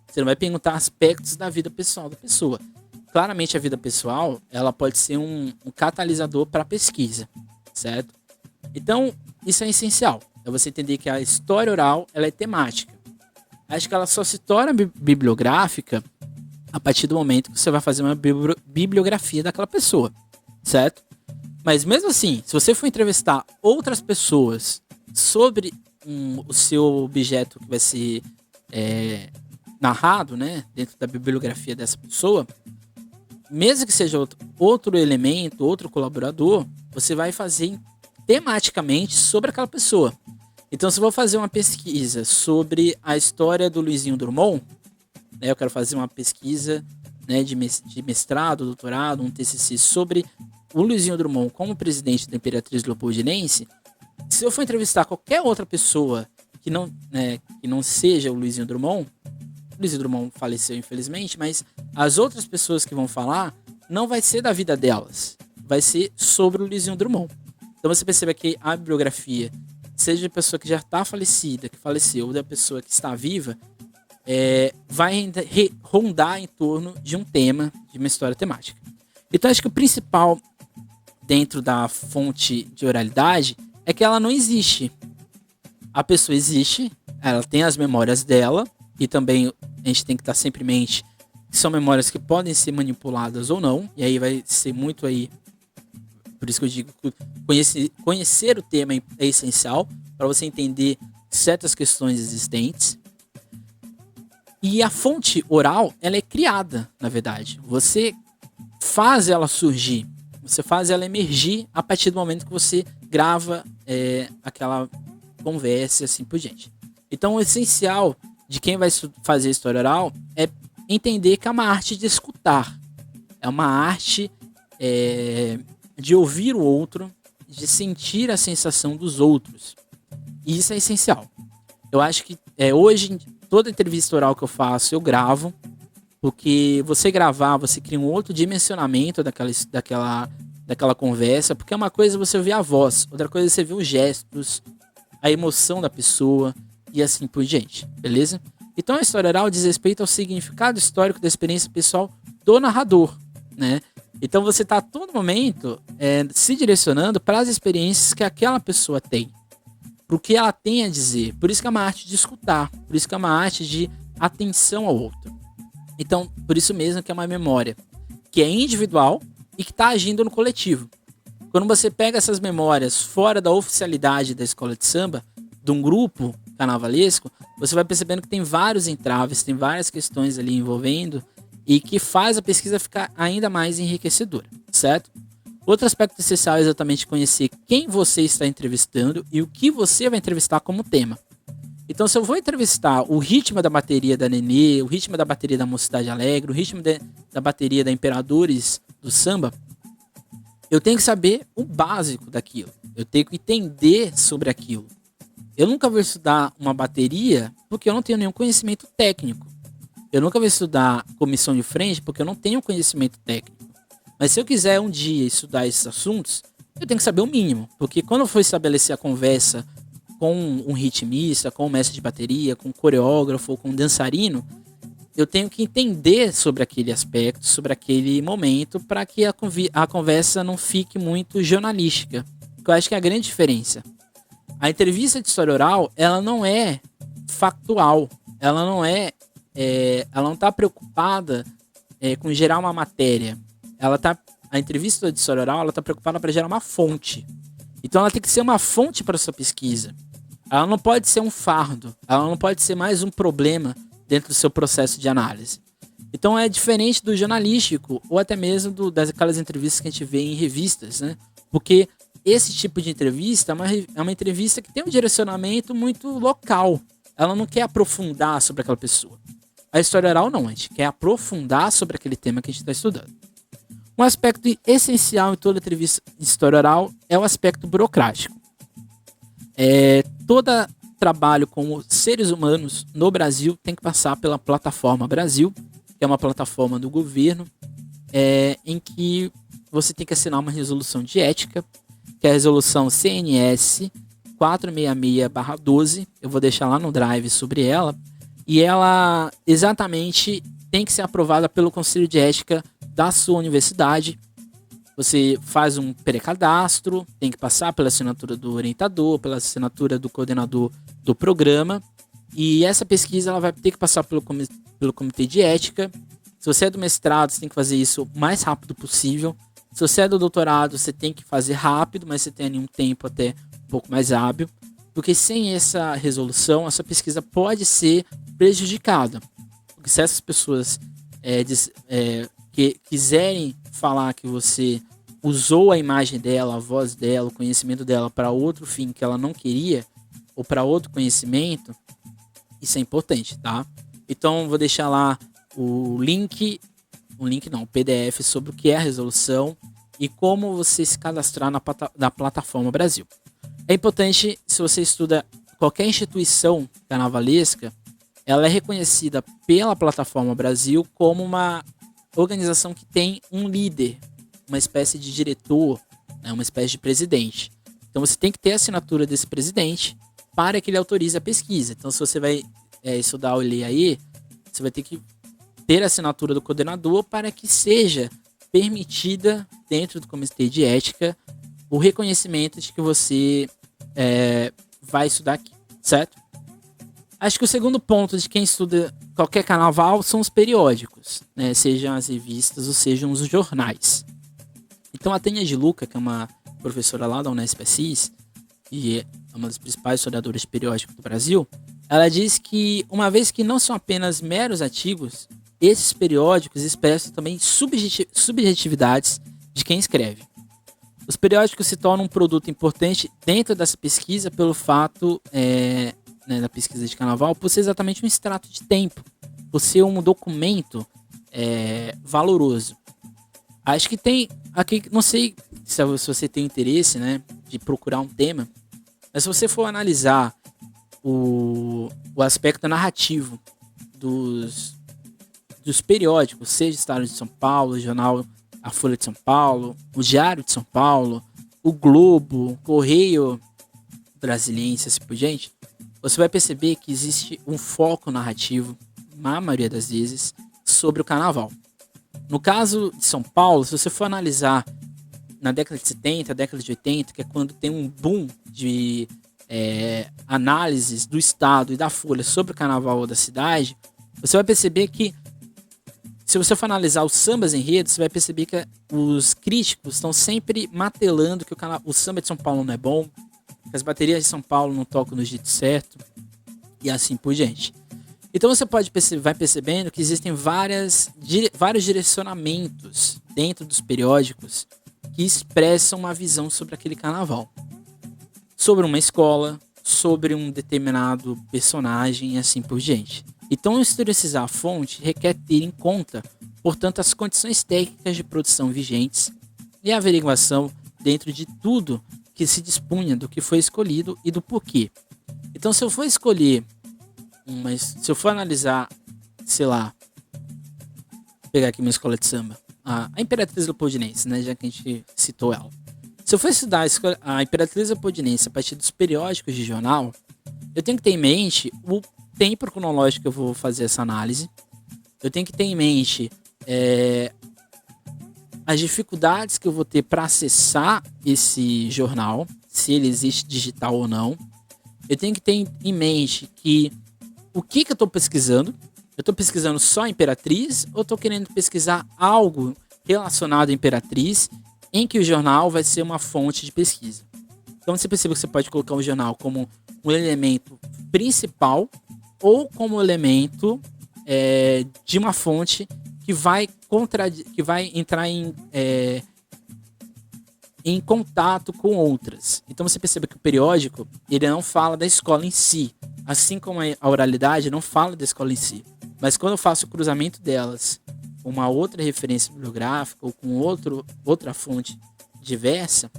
Speaker 1: Você não vai perguntar aspectos da vida pessoal da pessoa. Claramente a vida pessoal, ela pode ser um catalisador para a pesquisa, certo? Então, isso é essencial. É você entender que a história oral, ela é temática. Acho que ela só se torna bibliográfica a partir do momento que você vai fazer uma bibliografia daquela pessoa, certo? Mas mesmo assim, se você for entrevistar outras pessoas sobre o seu objeto que vai ser narrado, né, dentro da bibliografia dessa pessoa, mesmo que seja outro elemento, outro colaborador, você vai fazer tematicamente sobre aquela pessoa. Então, se eu vou fazer uma pesquisa sobre a história do Luizinho Drummond, né, eu quero fazer uma pesquisa, né, de mestrado, doutorado, um TCC sobre o Luizinho Drummond como presidente da Imperatriz Leopoldinense, se eu for entrevistar qualquer outra pessoa que não seja o Luizinho Drummond faleceu infelizmente, mas as outras pessoas que vão falar não vai ser da vida delas, vai ser sobre o Luizinho Drummond. Então você percebe que a bibliografia, seja da pessoa que já está falecida, que faleceu, ou da pessoa que está viva, vai rondar em torno de um tema, de uma história temática. Então acho que o principal dentro da fonte de oralidade é é que ela não existe. A pessoa existe, ela tem as memórias dela, e também a gente tem que estar sempre em mente que são memórias que podem ser manipuladas ou não, e aí vai ser muito aí, por isso que eu digo que conhecer o tema é essencial para você entender certas questões existentes. E a fonte oral, ela é criada, na verdade. Você faz ela surgir, você faz ela emergir a partir do momento que você grava aquela conversa e assim por diante. Então, o essencial de quem vai fazer história oral é entender que é uma arte de escutar. É uma arte de ouvir o outro, de sentir a sensação dos outros. E isso é essencial. Eu acho que hoje, toda entrevista oral que eu faço, eu gravo. Porque você gravar, você cria um outro dimensionamento daquela conversa. Porque uma coisa é você ouvir a voz, outra coisa é você ver os gestos, a emoção da pessoa e assim por diante, beleza? Então a história oral diz respeito ao significado histórico da experiência pessoal do narrador, né? Então você está a todo momento se direcionando para as experiências que aquela pessoa tem, para o que ela tem a dizer. Por isso que é uma arte de escutar, por isso que é uma arte de atenção ao outro. Então, por isso mesmo que é uma memória que é individual e que está agindo no coletivo. Quando você pega essas memórias fora da oficialidade da escola de samba, de um grupo carnavalesco, você vai percebendo que tem vários entraves, tem várias questões ali envolvendo e que faz a pesquisa ficar ainda mais enriquecedora, certo? Outro aspecto essencial é exatamente conhecer quem você está entrevistando e o que você vai entrevistar como tema. Então, se eu vou entrevistar o ritmo da bateria da Nenê, o ritmo da bateria da Mocidade Alegre, o ritmo da bateria da Imperadores do Samba, eu tenho que saber o básico daquilo. Eu tenho que entender sobre aquilo. Eu nunca vou estudar uma bateria porque eu não tenho nenhum conhecimento técnico. Eu nunca vou estudar comissão de frente porque eu não tenho conhecimento técnico. Mas se eu quiser um dia estudar esses assuntos, eu tenho que saber o mínimo. Porque quando eu for estabelecer a conversa com um ritmista, com um mestre de bateria, com um coreógrafo ou com um dançarino, eu tenho que entender sobre aquele aspecto, sobre aquele momento, para que a conversa não fique muito jornalística. Que eu acho que é a grande diferença. A entrevista de história oral, ela não é factual, ela não está preocupada com gerar uma matéria. A entrevista de história oral, ela está preocupada para gerar uma fonte. Então ela tem que ser uma fonte para sua pesquisa. Ela não pode ser um fardo, ela não pode ser mais um problema dentro do seu processo de análise. Então é diferente do jornalístico ou até mesmo daquelas entrevistas que a gente vê em revistas, né? Porque esse tipo de entrevista é uma entrevista que tem um direcionamento muito local. Ela não quer aprofundar sobre aquela pessoa. A história oral não, a gente quer aprofundar sobre aquele tema que a gente está estudando. Um aspecto essencial em toda entrevista de história oral é o aspecto burocrático. Todo trabalho com seres humanos no Brasil tem que passar pela Plataforma Brasil, que é uma plataforma do governo, em que você tem que assinar uma resolução de ética, que é a resolução CNS 466/12. Eu vou deixar lá no Drive sobre ela. E ela exatamente tem que ser aprovada pelo Conselho de Ética da sua universidade. Você faz um pré-cadastro, tem que passar pela assinatura do orientador, pela assinatura do coordenador do programa. E essa pesquisa ela vai ter que passar pelo comitê de ética. Se você é do mestrado, você tem que fazer isso o mais rápido possível. Se você é do doutorado, você tem que fazer rápido, mas você tem ali um tempo até um pouco mais hábil. Porque sem essa resolução, essa pesquisa pode ser prejudicada. Porque se essas pessoas que quiserem falar que você usou a imagem dela, a voz dela, o conhecimento dela para outro fim que ela não queria, ou para outro conhecimento, isso é importante, tá? Então, vou deixar lá o PDF sobre o que é a resolução e como você se cadastrar na Plataforma Brasil. É importante, se você estuda qualquer instituição carnavalesca, ela é reconhecida pela Plataforma Brasil como uma organização que tem um líder, uma espécie de diretor, né, uma espécie de presidente. Então você tem que ter a assinatura desse presidente para que ele autorize a pesquisa. Então se você vai estudar o aí, você vai ter que ter a assinatura do coordenador para que seja permitida dentro do comitê de ética o reconhecimento de que você vai estudar aqui, certo? Acho que o segundo ponto de quem estuda qualquer carnaval são os periódicos, né? Sejam as revistas ou sejam os jornais. Então a Tânia de Luca, que é uma professora lá da Unesp Assis, e é uma das principais historiadoras de periódico do Brasil, ela diz que, uma vez que não são apenas meros artigos, esses periódicos expressam também subjetividades de quem escreve. Os periódicos se tornam um produto importante dentro dessa pesquisa pelo fato, da pesquisa de carnaval, por ser exatamente um extrato de tempo, por ser um documento valoroso. Acho que tem aqui, não sei se você tem interesse, né, de procurar um tema, mas se você for analisar o aspecto narrativo dos periódicos, seja o Estado de São Paulo, o jornal A Folha de São Paulo, o Diário de São Paulo, o Globo, o Correio Brasiliense, assim por diante, você vai perceber que existe um foco narrativo, na maioria das vezes, sobre o carnaval. No caso de São Paulo, se você for analisar na década de 70, década de 80, que é quando tem um boom de análises do Estado e da Folha sobre o carnaval da cidade, você vai perceber que, se você for analisar os sambas enredos, você vai perceber que os críticos estão sempre martelando que o samba de São Paulo não é bom, que as baterias de São Paulo não tocam no jeito certo, e assim por diante. Então você vai percebendo que existem vários direcionamentos dentro dos periódicos que expressam uma visão sobre aquele carnaval. Sobre uma escola, sobre um determinado personagem e assim por diante. Então, historicizar a fonte requer ter em conta, portanto, as condições técnicas de produção vigentes e a averiguação dentro de tudo que se dispunha do que foi escolhido e do porquê. Então, se eu for escolher, se eu for analisar, sei lá, pegar aqui uma escola de samba, a Imperatriz Leopoldinense, né, já que a gente citou ela. Se eu for estudar a Imperatriz Leopoldinense a partir dos periódicos de jornal, eu tenho que ter em mente o tempo cronológico que eu vou fazer essa análise. Eu tenho que ter em mente as dificuldades que eu vou ter para acessar esse jornal, se ele existe digital ou não. Eu tenho que ter em mente que o que eu estou pesquisando. Eu estou pesquisando só a Imperatriz ou estou querendo pesquisar algo relacionado à Imperatriz em que o jornal vai ser uma fonte de pesquisa. Então você percebe que você pode colocar o jornal como um elemento principal ou como elemento de uma fonte que vai entrar em contato com outras. Então você percebe que o periódico ele não fala da escola em si, assim como a oralidade não fala da escola em si. Mas quando eu faço o cruzamento delas com uma outra referência bibliográfica ou com outra fonte diversa,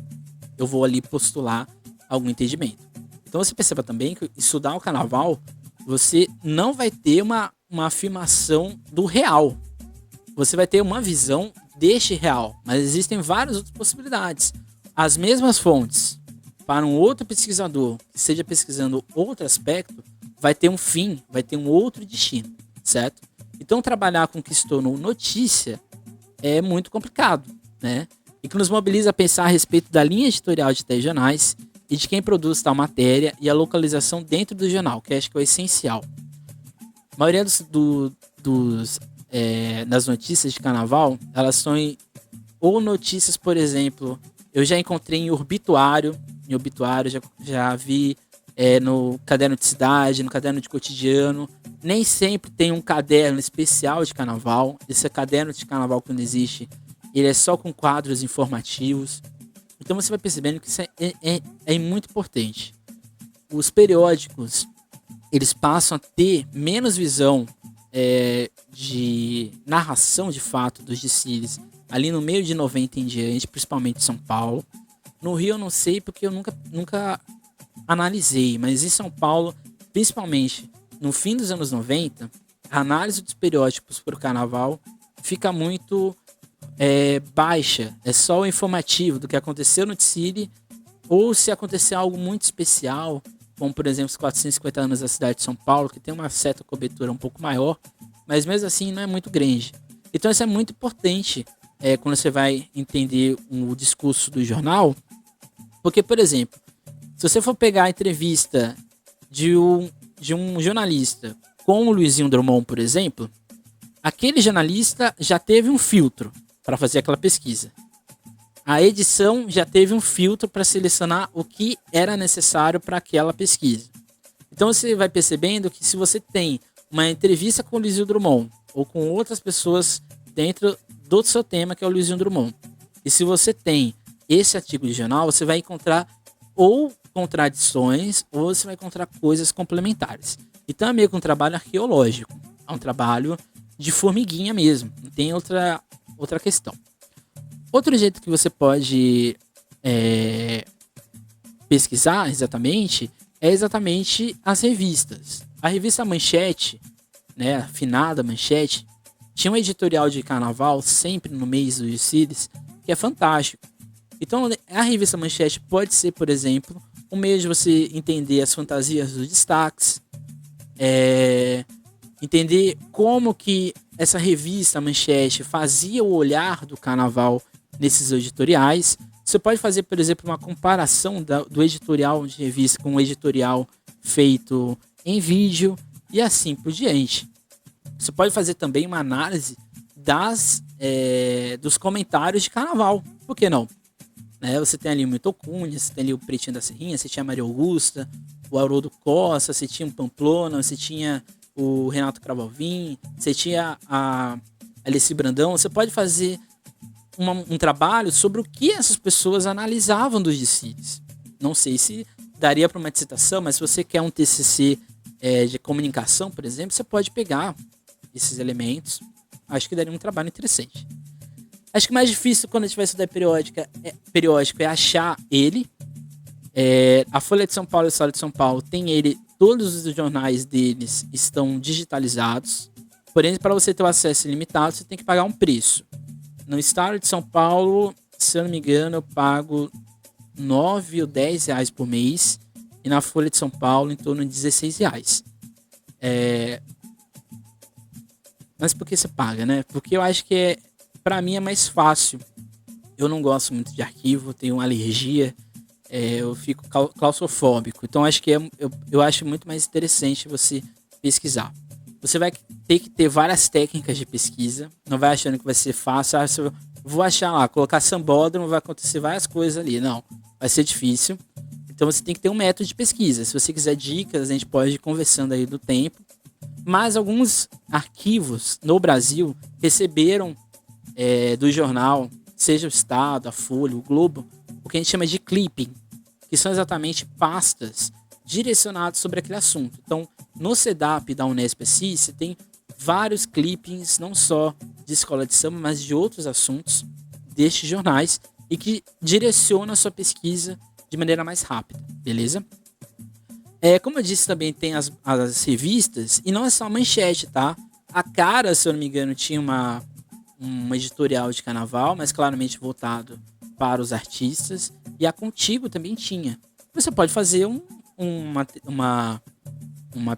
Speaker 1: eu vou ali postular algum entendimento. Então você perceba também que estudar o carnaval, você não vai ter uma afirmação do real. Você vai ter uma visão deste real, mas existem várias outras possibilidades. As mesmas fontes, para um outro pesquisador que esteja pesquisando outro aspecto, vai ter um fim, vai ter um outro destino, certo? Então trabalhar com o que se tornou notícia é muito complicado, né? E que nos mobiliza a pensar a respeito da linha editorial de tais jornais e de quem produz tal matéria e a localização dentro do jornal, que acho que é o essencial. A maioria das notícias de carnaval, elas são ou notícias, por exemplo, eu já encontrei em obituário já vi no caderno de cidade, no caderno de cotidiano. Nem sempre tem um caderno especial de carnaval. Esse caderno de carnaval, quando existe, ele é só com quadros informativos. Então você vai percebendo que isso é muito importante. Os periódicos, eles passam a ter menos visão de narração de fato dos desfiles ali no meio de 90 em diante, principalmente em São Paulo. No Rio eu não sei porque eu nunca analisei, mas em São Paulo, principalmente no fim dos anos 90, a análise dos periódicos para o carnaval fica muito baixa. É só o informativo do que aconteceu no desfile, ou se acontecer algo muito especial, como por exemplo os 450 anos da cidade de São Paulo, que tem uma certa cobertura um pouco maior, mas mesmo assim não é muito grande. Então isso é muito importante quando você vai entender o discurso do jornal, porque, por exemplo, Se você for pegar a entrevista de um jornalista com o Luizinho Drummond, por exemplo, aquele jornalista já teve um filtro para fazer aquela pesquisa. A edição já teve um filtro para selecionar o que era necessário para aquela pesquisa. Então você vai percebendo que se você tem uma entrevista com o Luizinho Drummond ou com outras pessoas dentro do seu tema, que é o Luizinho Drummond, e se você tem esse artigo de jornal, você vai encontrar ou contradições ou você vai encontrar coisas complementares. Então é meio que um trabalho arqueológico. É um trabalho de formiguinha mesmo. Não tem outra questão. Outro jeito que você pode pesquisar exatamente é exatamente as revistas. A revista Manchete, né, a finada Manchete, tinha um editorial de carnaval sempre no mês dos desfiles, que é fantástico. Então a revista Manchete pode ser, por exemplo, um meio de você entender as fantasias dos destaques, entender como que essa revista Manchete fazia o olhar do carnaval nesses editoriais. Você pode fazer, por exemplo, uma comparação do editorial de revista com o editorial feito em vídeo e assim por diante. Você pode fazer também uma análise dos comentários de carnaval. Por que não? Você tem ali o Milton Cunha, você tem ali o Pretinho da Serrinha, você tinha a Maria Augusta, o Haroldo Costa, você tinha o Pamplona, você tinha o Renato Cravalvim, você tinha a Alice Brandão. Você pode fazer um trabalho sobre o que essas pessoas analisavam dos desfiles. Não sei se daria para uma dissertação, mas se você quer um TCC de comunicação, por exemplo, você pode pegar esses elementos. Acho que daria um trabalho interessante. Acho que o mais difícil quando a gente vai estudar periódico é achar ele. A Folha de São Paulo e o Estado de São Paulo tem ele, todos os jornais deles estão digitalizados. Porém, para você ter o acesso ilimitado, você tem que pagar um preço. No Estado de São Paulo, se eu não me engano, eu pago 9 ou 10 reais por mês. E na Folha de São Paulo, em torno de 16 reais. Mas por que você paga, né? Porque eu acho que para mim é mais fácil. Eu não gosto muito de arquivo, tenho uma alergia, eu fico claustrofóbico. Então acho que eu acho muito mais interessante você pesquisar. Você vai ter que ter várias técnicas de pesquisa. Não vai achando que vai ser fácil. Vou achar lá, colocar sambódromo, vai acontecer várias coisas ali. Não, vai ser difícil. Então você tem que ter um método de pesquisa. Se você quiser dicas, a gente pode ir conversando aí do tempo. Mas alguns arquivos no Brasil receberam do jornal, seja o Estado, a Folha, o Globo, o que a gente chama de clipping, que são exatamente pastas direcionadas sobre aquele assunto. Então, no CEDAP da Unesp você tem vários clippings, não só de escola de samba, mas de outros assuntos destes jornais e que direcionam a sua pesquisa de maneira mais rápida, beleza? Como eu disse, também tem as revistas, e não é só a Manchete, tá? A Cara, se eu não me engano, tinha um editorial de carnaval, mas claramente voltado para os artistas, e a Contigo também tinha. Você pode fazer uma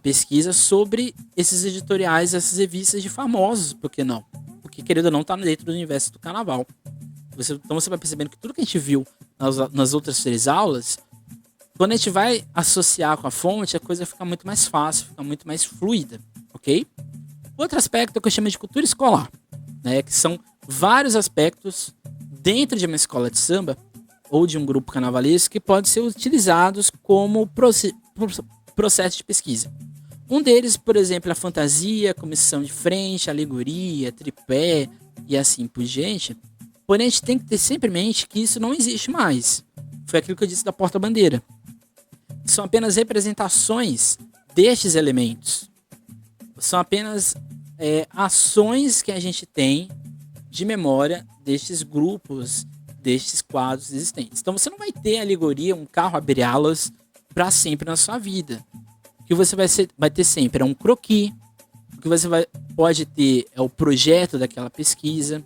Speaker 1: pesquisa sobre esses editoriais, essas revistas de famosos, por que não? Porque, querendo ou não, está dentro do universo do carnaval. Então você vai percebendo que tudo que a gente viu nas outras 3 aulas, quando a gente vai associar com a fonte, a coisa fica muito mais fácil, fica muito mais fluida, ok? Outro aspecto é o que eu chamo de cultura escolar, né? Que são vários aspectos dentro de uma escola de samba ou de um grupo carnavalesco que podem ser utilizados como processo de pesquisa. Um deles, por exemplo, a fantasia, comissão de frente, alegoria, tripé e assim por diante. Porém, a gente tem que ter sempre em mente que isso não existe mais. Foi aquilo que eu disse da porta-bandeira. São apenas representações destes elementos. São apenas ações que a gente tem de memória destes grupos, destes quadros existentes. Então você não vai ter alegoria, um carro abre-alas para sempre na sua vida. O que você vai ter sempre é um croquis. O que você pode ter é o projeto daquela pesquisa.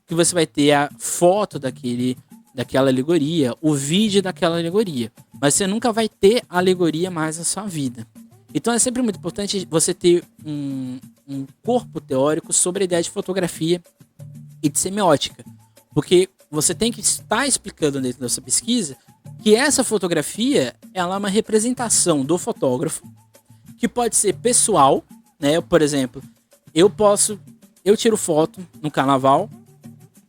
Speaker 1: O que você vai ter é a foto daquela alegoria, o vídeo daquela alegoria. Mas você nunca vai ter alegoria mais na sua vida. Então é sempre muito importante você ter um corpo teórico sobre a ideia de fotografia e de semiótica. Porque você tem que estar explicando dentro da sua pesquisa Que essa fotografia, ela é uma representação do fotógrafo, que pode ser pessoal, né? Por exemplo, eu tiro foto no carnaval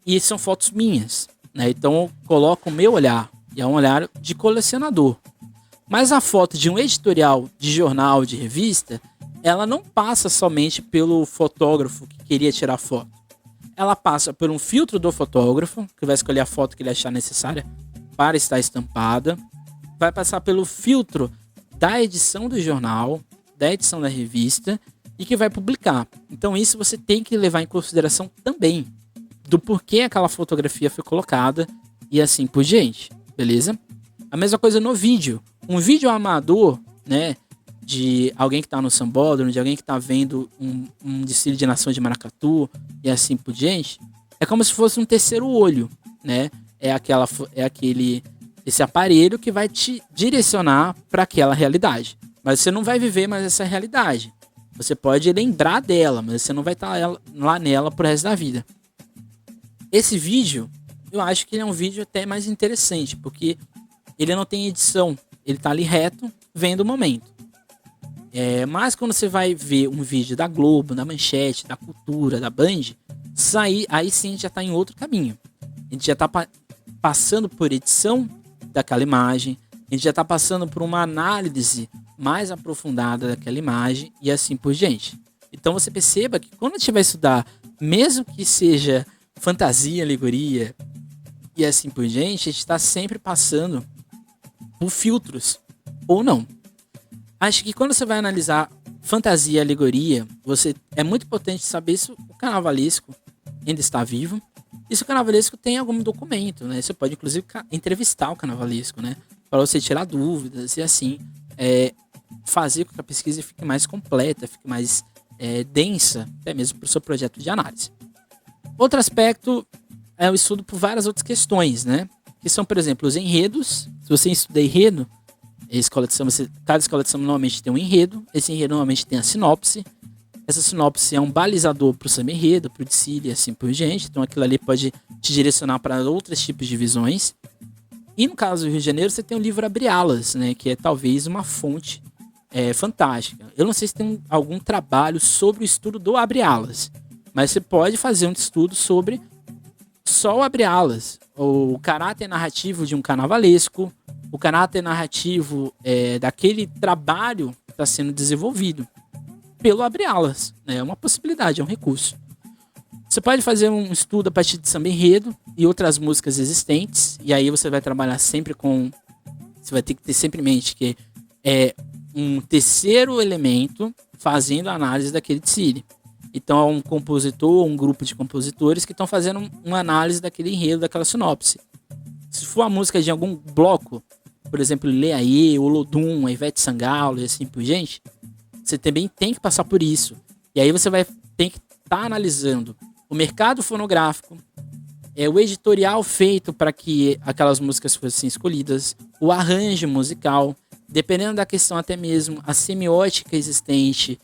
Speaker 1: e são fotos minhas, né? Então eu coloco o meu olhar, e é um olhar de colecionador. Mas a foto de um editorial de jornal, de revista, ela não passa somente pelo fotógrafo que queria tirar foto. Ela passa por um filtro do fotógrafo, que vai escolher a foto que ele achar necessária para estar estampada. Vai passar pelo filtro da edição do jornal, da edição da revista e que vai publicar. Então isso você tem que levar em consideração também do porquê aquela fotografia foi colocada e assim por diante, beleza? A mesma coisa no vídeo. Um vídeo amador, né, de alguém que está no sambódromo, de alguém que está vendo um desfile de nação de maracatu e assim por diante, é como se fosse um terceiro olho, né? Esse aparelho que vai te direcionar para aquela realidade. Mas você não vai viver mais essa realidade. Você pode lembrar dela, mas você não vai estar lá nela pro resto da vida. Esse vídeo, eu acho que ele é um vídeo até mais interessante, porque ele não tem edição. Ele tá ali reto, vendo o momento. Mas quando você vai ver um vídeo da Globo, da Manchete, da Cultura, da Band, aí sim a gente já tá em outro caminho. A gente já tá passando por edição daquela imagem, a gente já tá passando por uma análise mais aprofundada daquela imagem e assim por diante. Então você perceba que quando a gente vai estudar, mesmo que seja fantasia, alegoria e assim por diante, a gente está sempre passando por filtros, ou não. Acho que quando você vai analisar fantasia e alegoria, é muito importante saber se o carnavalesco ainda está vivo e se o carnavalesco tem algum documento, né? Você pode, inclusive, entrevistar o carnavalesco, né? Para você tirar dúvidas e assim fazer com que a pesquisa fique mais completa, fique mais densa, até mesmo para o seu projeto de análise. Outro aspecto é o estudo por várias outras questões, né? Que são, por exemplo, os enredos. Se você estuda enredo, cada escola de samba normalmente tem um enredo. Esse enredo normalmente tem a sinopse. Essa sinopse é um balizador para o samba enredo, para o desfile e assim por diante. Então aquilo ali pode te direcionar para outros tipos de visões. E no caso do Rio de Janeiro, você tem o livro Abre Alas, né? Que é talvez uma fonte fantástica. Eu não sei se tem algum trabalho sobre o estudo do Abre Alas, mas você pode fazer um estudo sobre só o Abre Alas, o caráter narrativo de um carnavalesco, o caráter narrativo daquele trabalho que está sendo desenvolvido pelo Abre Alas. É uma possibilidade, é um recurso. Você pode fazer um estudo a partir de samba enredo e outras músicas existentes, e aí você vai trabalhar sempre com... Você vai ter que ter sempre em mente que é um terceiro elemento fazendo a análise daquele desfile. Então é um compositor, um grupo de compositores que estão fazendo uma análise daquele enredo, daquela sinopse. Se for a música de algum bloco, por exemplo, Leaê, Olodum, a Ivete Sangalo e assim por diante, você também tem que passar por isso. E aí você vai ter que estar analisando o mercado fonográfico, o editorial feito para que aquelas músicas fossem escolhidas, o arranjo musical, dependendo da questão até mesmo a semiótica existente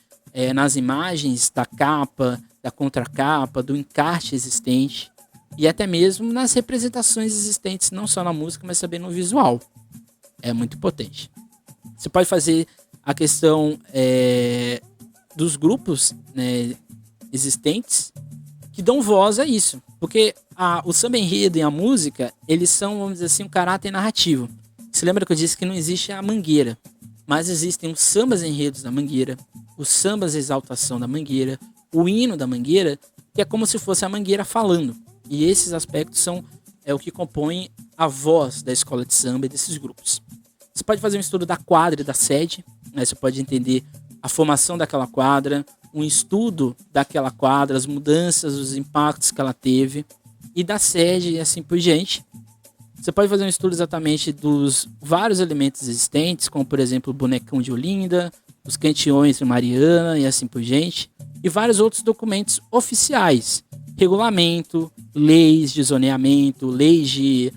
Speaker 1: nas imagens da capa, da contracapa, do encarte existente e até mesmo nas representações existentes, não só na música, mas também no visual. É muito potente. Você pode fazer a questão dos grupos, né, existentes que dão voz a isso. Porque o samba enredo e a música, eles são, vamos dizer assim, um caráter narrativo. Você lembra que eu disse que não existe a mangueira, mas existem os sambas enredos da mangueira, os sambas de exaltação da mangueira, o hino da mangueira, que é como se fosse a mangueira falando. E esses aspectos são o que compõem a voz da escola de samba e desses grupos. Você pode fazer um estudo da quadra e da sede, né? Você pode entender a formação daquela quadra, um estudo daquela quadra, as mudanças, os impactos que ela teve, e da sede e assim por diante. Você pode fazer um estudo exatamente dos vários elementos existentes, como por exemplo o bonecão de Olinda, os cantiões de Mariana e assim por diante, e vários outros documentos oficiais, regulamento, leis de zoneamento, leis de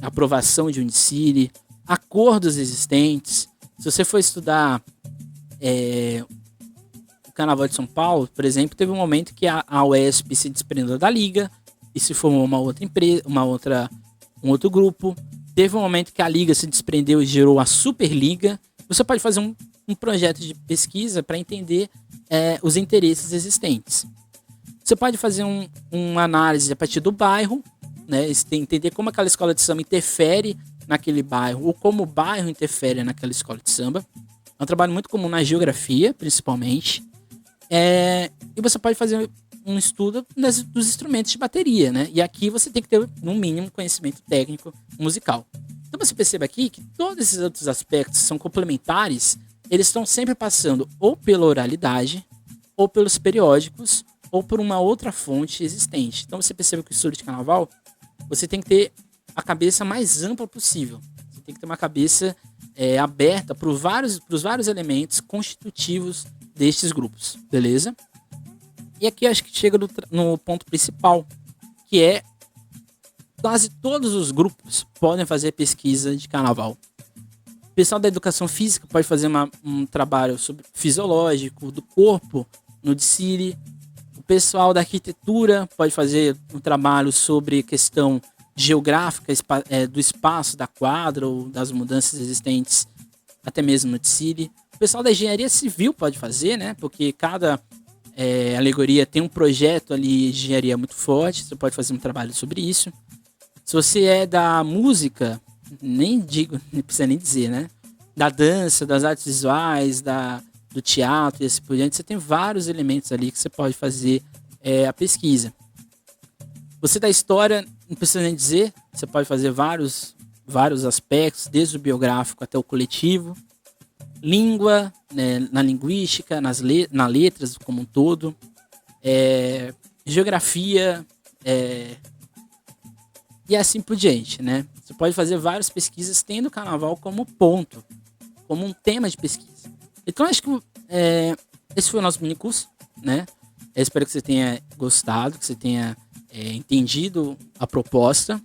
Speaker 1: aprovação de um desfile, acordos existentes. Se você for estudar o Carnaval de São Paulo, por exemplo, teve um momento que a UESP se desprendeu da liga e se formou uma outra empresa, um outro grupo. Teve um momento que a liga se desprendeu e gerou a Superliga. Você pode fazer um projeto de pesquisa para entender os interesses existentes. Você pode fazer uma análise a partir do bairro, né? Entender como aquela escola de samba interfere naquele bairro, ou como o bairro interfere naquela escola de samba. É um trabalho muito comum na geografia, principalmente. E você pode fazer um estudo dos instrumentos de bateria, né? E aqui você tem que ter, no mínimo, conhecimento técnico musical. Então você percebe aqui que todos esses outros aspectos são complementares, eles estão sempre passando ou pela oralidade, ou pelos periódicos, ou por uma outra fonte existente. Então você percebe que o estudo de carnaval, você tem que ter a cabeça mais ampla possível. Você tem que ter uma cabeça aberta para os vários elementos constitutivos destes grupos, beleza? E aqui eu acho que chega no ponto principal, que é quase todos os grupos podem fazer pesquisa de carnaval. O pessoal da educação física pode fazer um trabalho fisiológico do corpo no desfile. O pessoal da arquitetura pode fazer um trabalho sobre questão geográfica do espaço da quadra ou das mudanças existentes até mesmo no desfile. O pessoal da engenharia civil pode fazer, né? Porque cada alegoria tem um projeto ali de engenharia muito forte. Você pode fazer um trabalho sobre isso. Se você é da música, nem precisa nem dizer, né? Da dança, das artes visuais, do teatro e assim por diante, você tem vários elementos ali que você pode fazer a pesquisa. Você da história, não precisa nem dizer, você pode fazer vários aspectos, desde o biográfico até o coletivo. Língua, né, na linguística, na letras como um todo. Geografia, e assim por diante, né? Você pode fazer várias pesquisas tendo o carnaval como ponto, como um tema de pesquisa. Então, acho que esse foi o nosso mini curso, né? Eu espero que você tenha gostado, que você tenha entendido a proposta.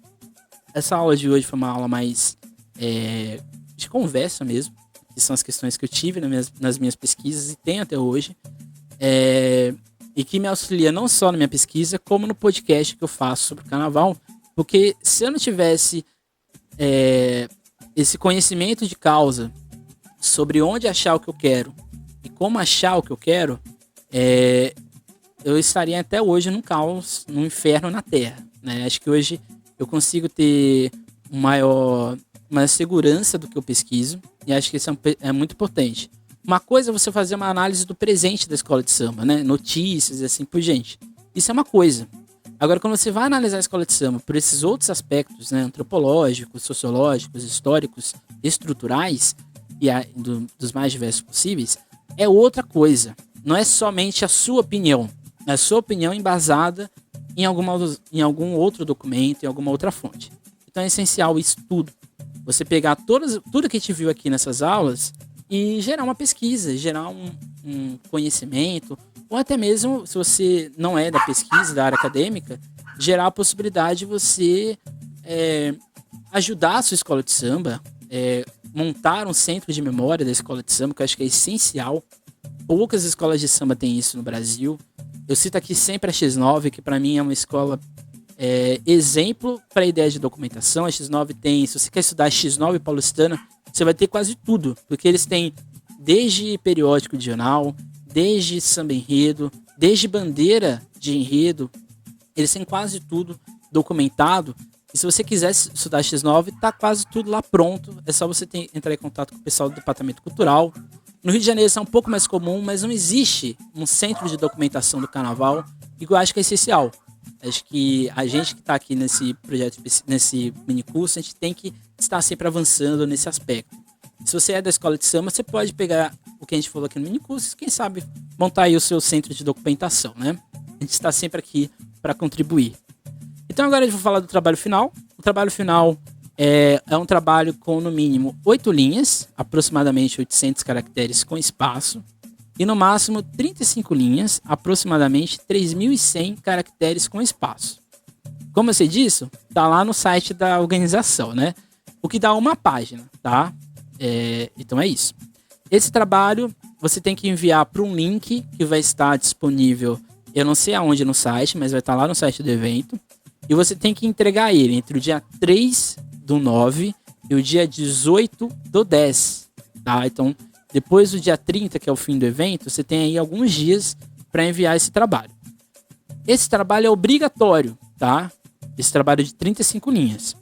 Speaker 1: Essa aula de hoje foi uma aula mais de conversa mesmo, que são as questões que eu tive nas minhas pesquisas e tenho até hoje. E que me auxilia não só na minha pesquisa, como no podcast que eu faço sobre o carnaval. Porque se eu não tivesse esse conhecimento de causa sobre onde achar o que eu quero e como achar o que eu quero, eu estaria até hoje num caos, num inferno na Terra, né? Acho que hoje eu consigo ter uma segurança do que eu pesquiso e acho que isso é muito importante. Uma coisa é você fazer uma análise do presente da escola de samba, né? Notícias e assim por diante. Isso é uma coisa. Agora, quando você vai analisar a escola de samba por esses outros aspectos, né, antropológicos, sociológicos, históricos, estruturais e dos mais diversos possíveis, é outra coisa. Não é somente a sua opinião. É a sua opinião embasada em algum outro documento, em alguma outra fonte. Então é essencial isso tudo. Você pegar tudo que a gente viu aqui nessas aulas e gerar uma pesquisa, gerar um conhecimento, ou até mesmo, se você não é da pesquisa, da área acadêmica, gerar a possibilidade de você ajudar a sua escola de samba, montar um centro de memória da escola de samba, que eu acho que é essencial. Poucas escolas de samba têm isso no Brasil. Eu cito aqui sempre a X9, que para mim é uma escola exemplo para a ideia de documentação. A X9 tem, se você quer estudar a X9 paulistana, você vai ter quase tudo, porque eles têm desde periódico de jornal, desde samba enredo, desde bandeira de enredo, eles têm quase tudo documentado. E se você quiser estudar X9, tá quase tudo lá pronto. É só você entrar em contato com o pessoal do departamento cultural. No Rio de Janeiro isso é um pouco mais comum, mas não existe um centro de documentação do carnaval, e eu acho que é essencial. Acho que a gente que está aqui nesse projeto, nesse mini curso, a gente tem que estar sempre avançando nesse aspecto. Se você é da escola de samba, você pode pegar o que a gente falou aqui no mini curso, quem sabe montar aí o seu centro de documentação, né? A gente está sempre aqui para contribuir. Então agora eu vou falar do trabalho final. O trabalho final é um trabalho com no mínimo 8 linhas, aproximadamente 800 caracteres com espaço, e no máximo 35 linhas, aproximadamente 3.100 caracteres com espaço. Como eu sei disso? Tá lá no site da organização, né? O que dá uma página, tá? Então é isso. Esse trabalho você tem que enviar para um link que vai estar disponível, eu não sei aonde no site, mas vai estar lá no site do evento. E você tem que entregar ele entre o dia 3/9 e o dia 18/10, tá? Então, depois do dia 30, que é o fim do evento, você tem aí alguns dias para enviar esse trabalho. Esse trabalho é obrigatório, tá? Esse trabalho de 35 linhas.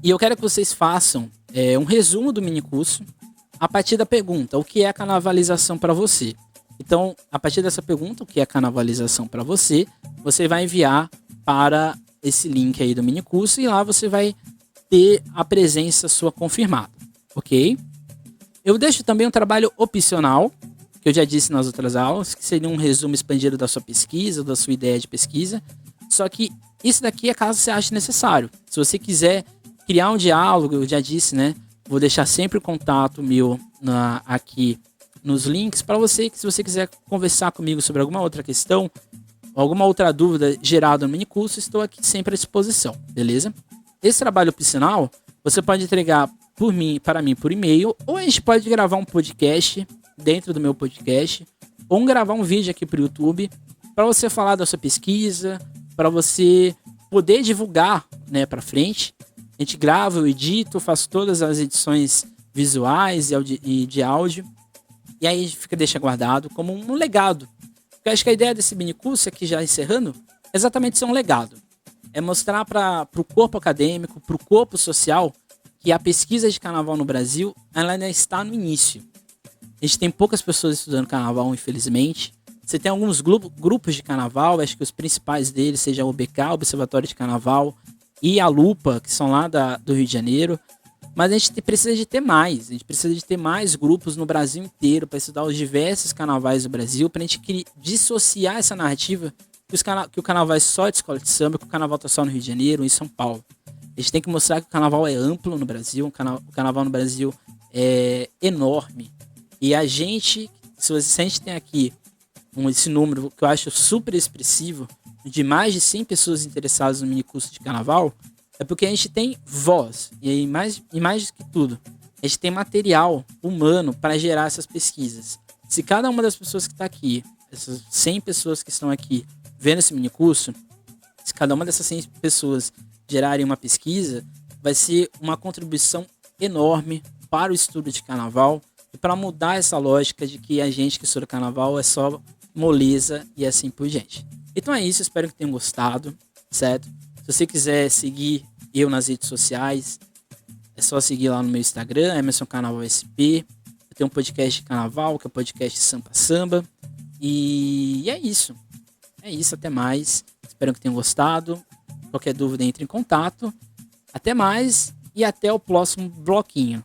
Speaker 1: E eu quero que vocês façam um resumo do minicurso a partir da pergunta: o que é carnavalização para você? Então, a partir dessa pergunta, o que é carnavalização para você, você vai enviar para esse link aí do minicurso e lá você vai ter a presença sua confirmada, ok? Eu deixo também um trabalho opcional, que eu já disse nas outras aulas, que seria um resumo expandido da sua pesquisa, da sua ideia de pesquisa. Só que isso daqui é caso você ache necessário. Se você quiser criar um diálogo, eu já disse, né? Vou deixar sempre o contato meu aqui nos links para você, que se você quiser conversar comigo sobre alguma outra questão, alguma outra dúvida gerada no minicurso, estou aqui sempre à disposição, beleza? Esse trabalho opcional, você pode entregar para mim por e-mail, ou a gente pode gravar um podcast dentro do meu podcast, ou gravar um vídeo aqui para o YouTube, para você falar da sua pesquisa, para você poder divulgar, né, para frente. A gente grava, eu edito, faço todas as edições visuais e de áudio, e aí deixa guardado como um legado. Eu acho que a ideia desse minicurso aqui, já encerrando, é exatamente ser um legado. É mostrar para o corpo acadêmico, para o corpo social, que a pesquisa de carnaval no Brasil ela ainda está no início. A gente tem poucas pessoas estudando carnaval, infelizmente. Você tem alguns grupos de carnaval, acho que os principais deles sejam o OBK, Observatório de Carnaval, e a Lupa, que são lá do Rio de Janeiro. Mas a gente precisa de ter mais. A gente precisa de ter mais grupos no Brasil inteiro para estudar os diversos carnavais do Brasil, para a gente dissociar essa narrativa que o carnaval é só de escola de samba, que o carnaval está só no Rio de Janeiro ou em São Paulo. A gente tem que mostrar que o carnaval é amplo no Brasil, o carnaval no Brasil é enorme. E a gente, se a gente tem aqui esse número que eu acho super expressivo, de mais de 100 pessoas interessadas no minicurso de carnaval, é porque a gente tem voz. E aí, mais que tudo, a gente tem material humano para gerar essas pesquisas. Se cada uma das pessoas que está aqui, essas 100 pessoas que estão aqui vendo esse minicurso, se cada uma dessas 100 pessoas gerarem uma pesquisa, vai ser uma contribuição enorme para o estudo de carnaval e para mudar essa lógica de que a gente que estuda carnaval é só moleza e assim por diante. Então é isso, espero que tenham gostado, certo? Se você quiser seguir eu nas redes sociais, é só seguir lá no meu Instagram, Emerson Carnaval SP. Eu tenho um podcast de carnaval, que é o podcast Sampa Samba. E é isso. É isso, até mais. Espero que tenham gostado. Qualquer dúvida, entre em contato. Até mais e até o próximo bloquinho.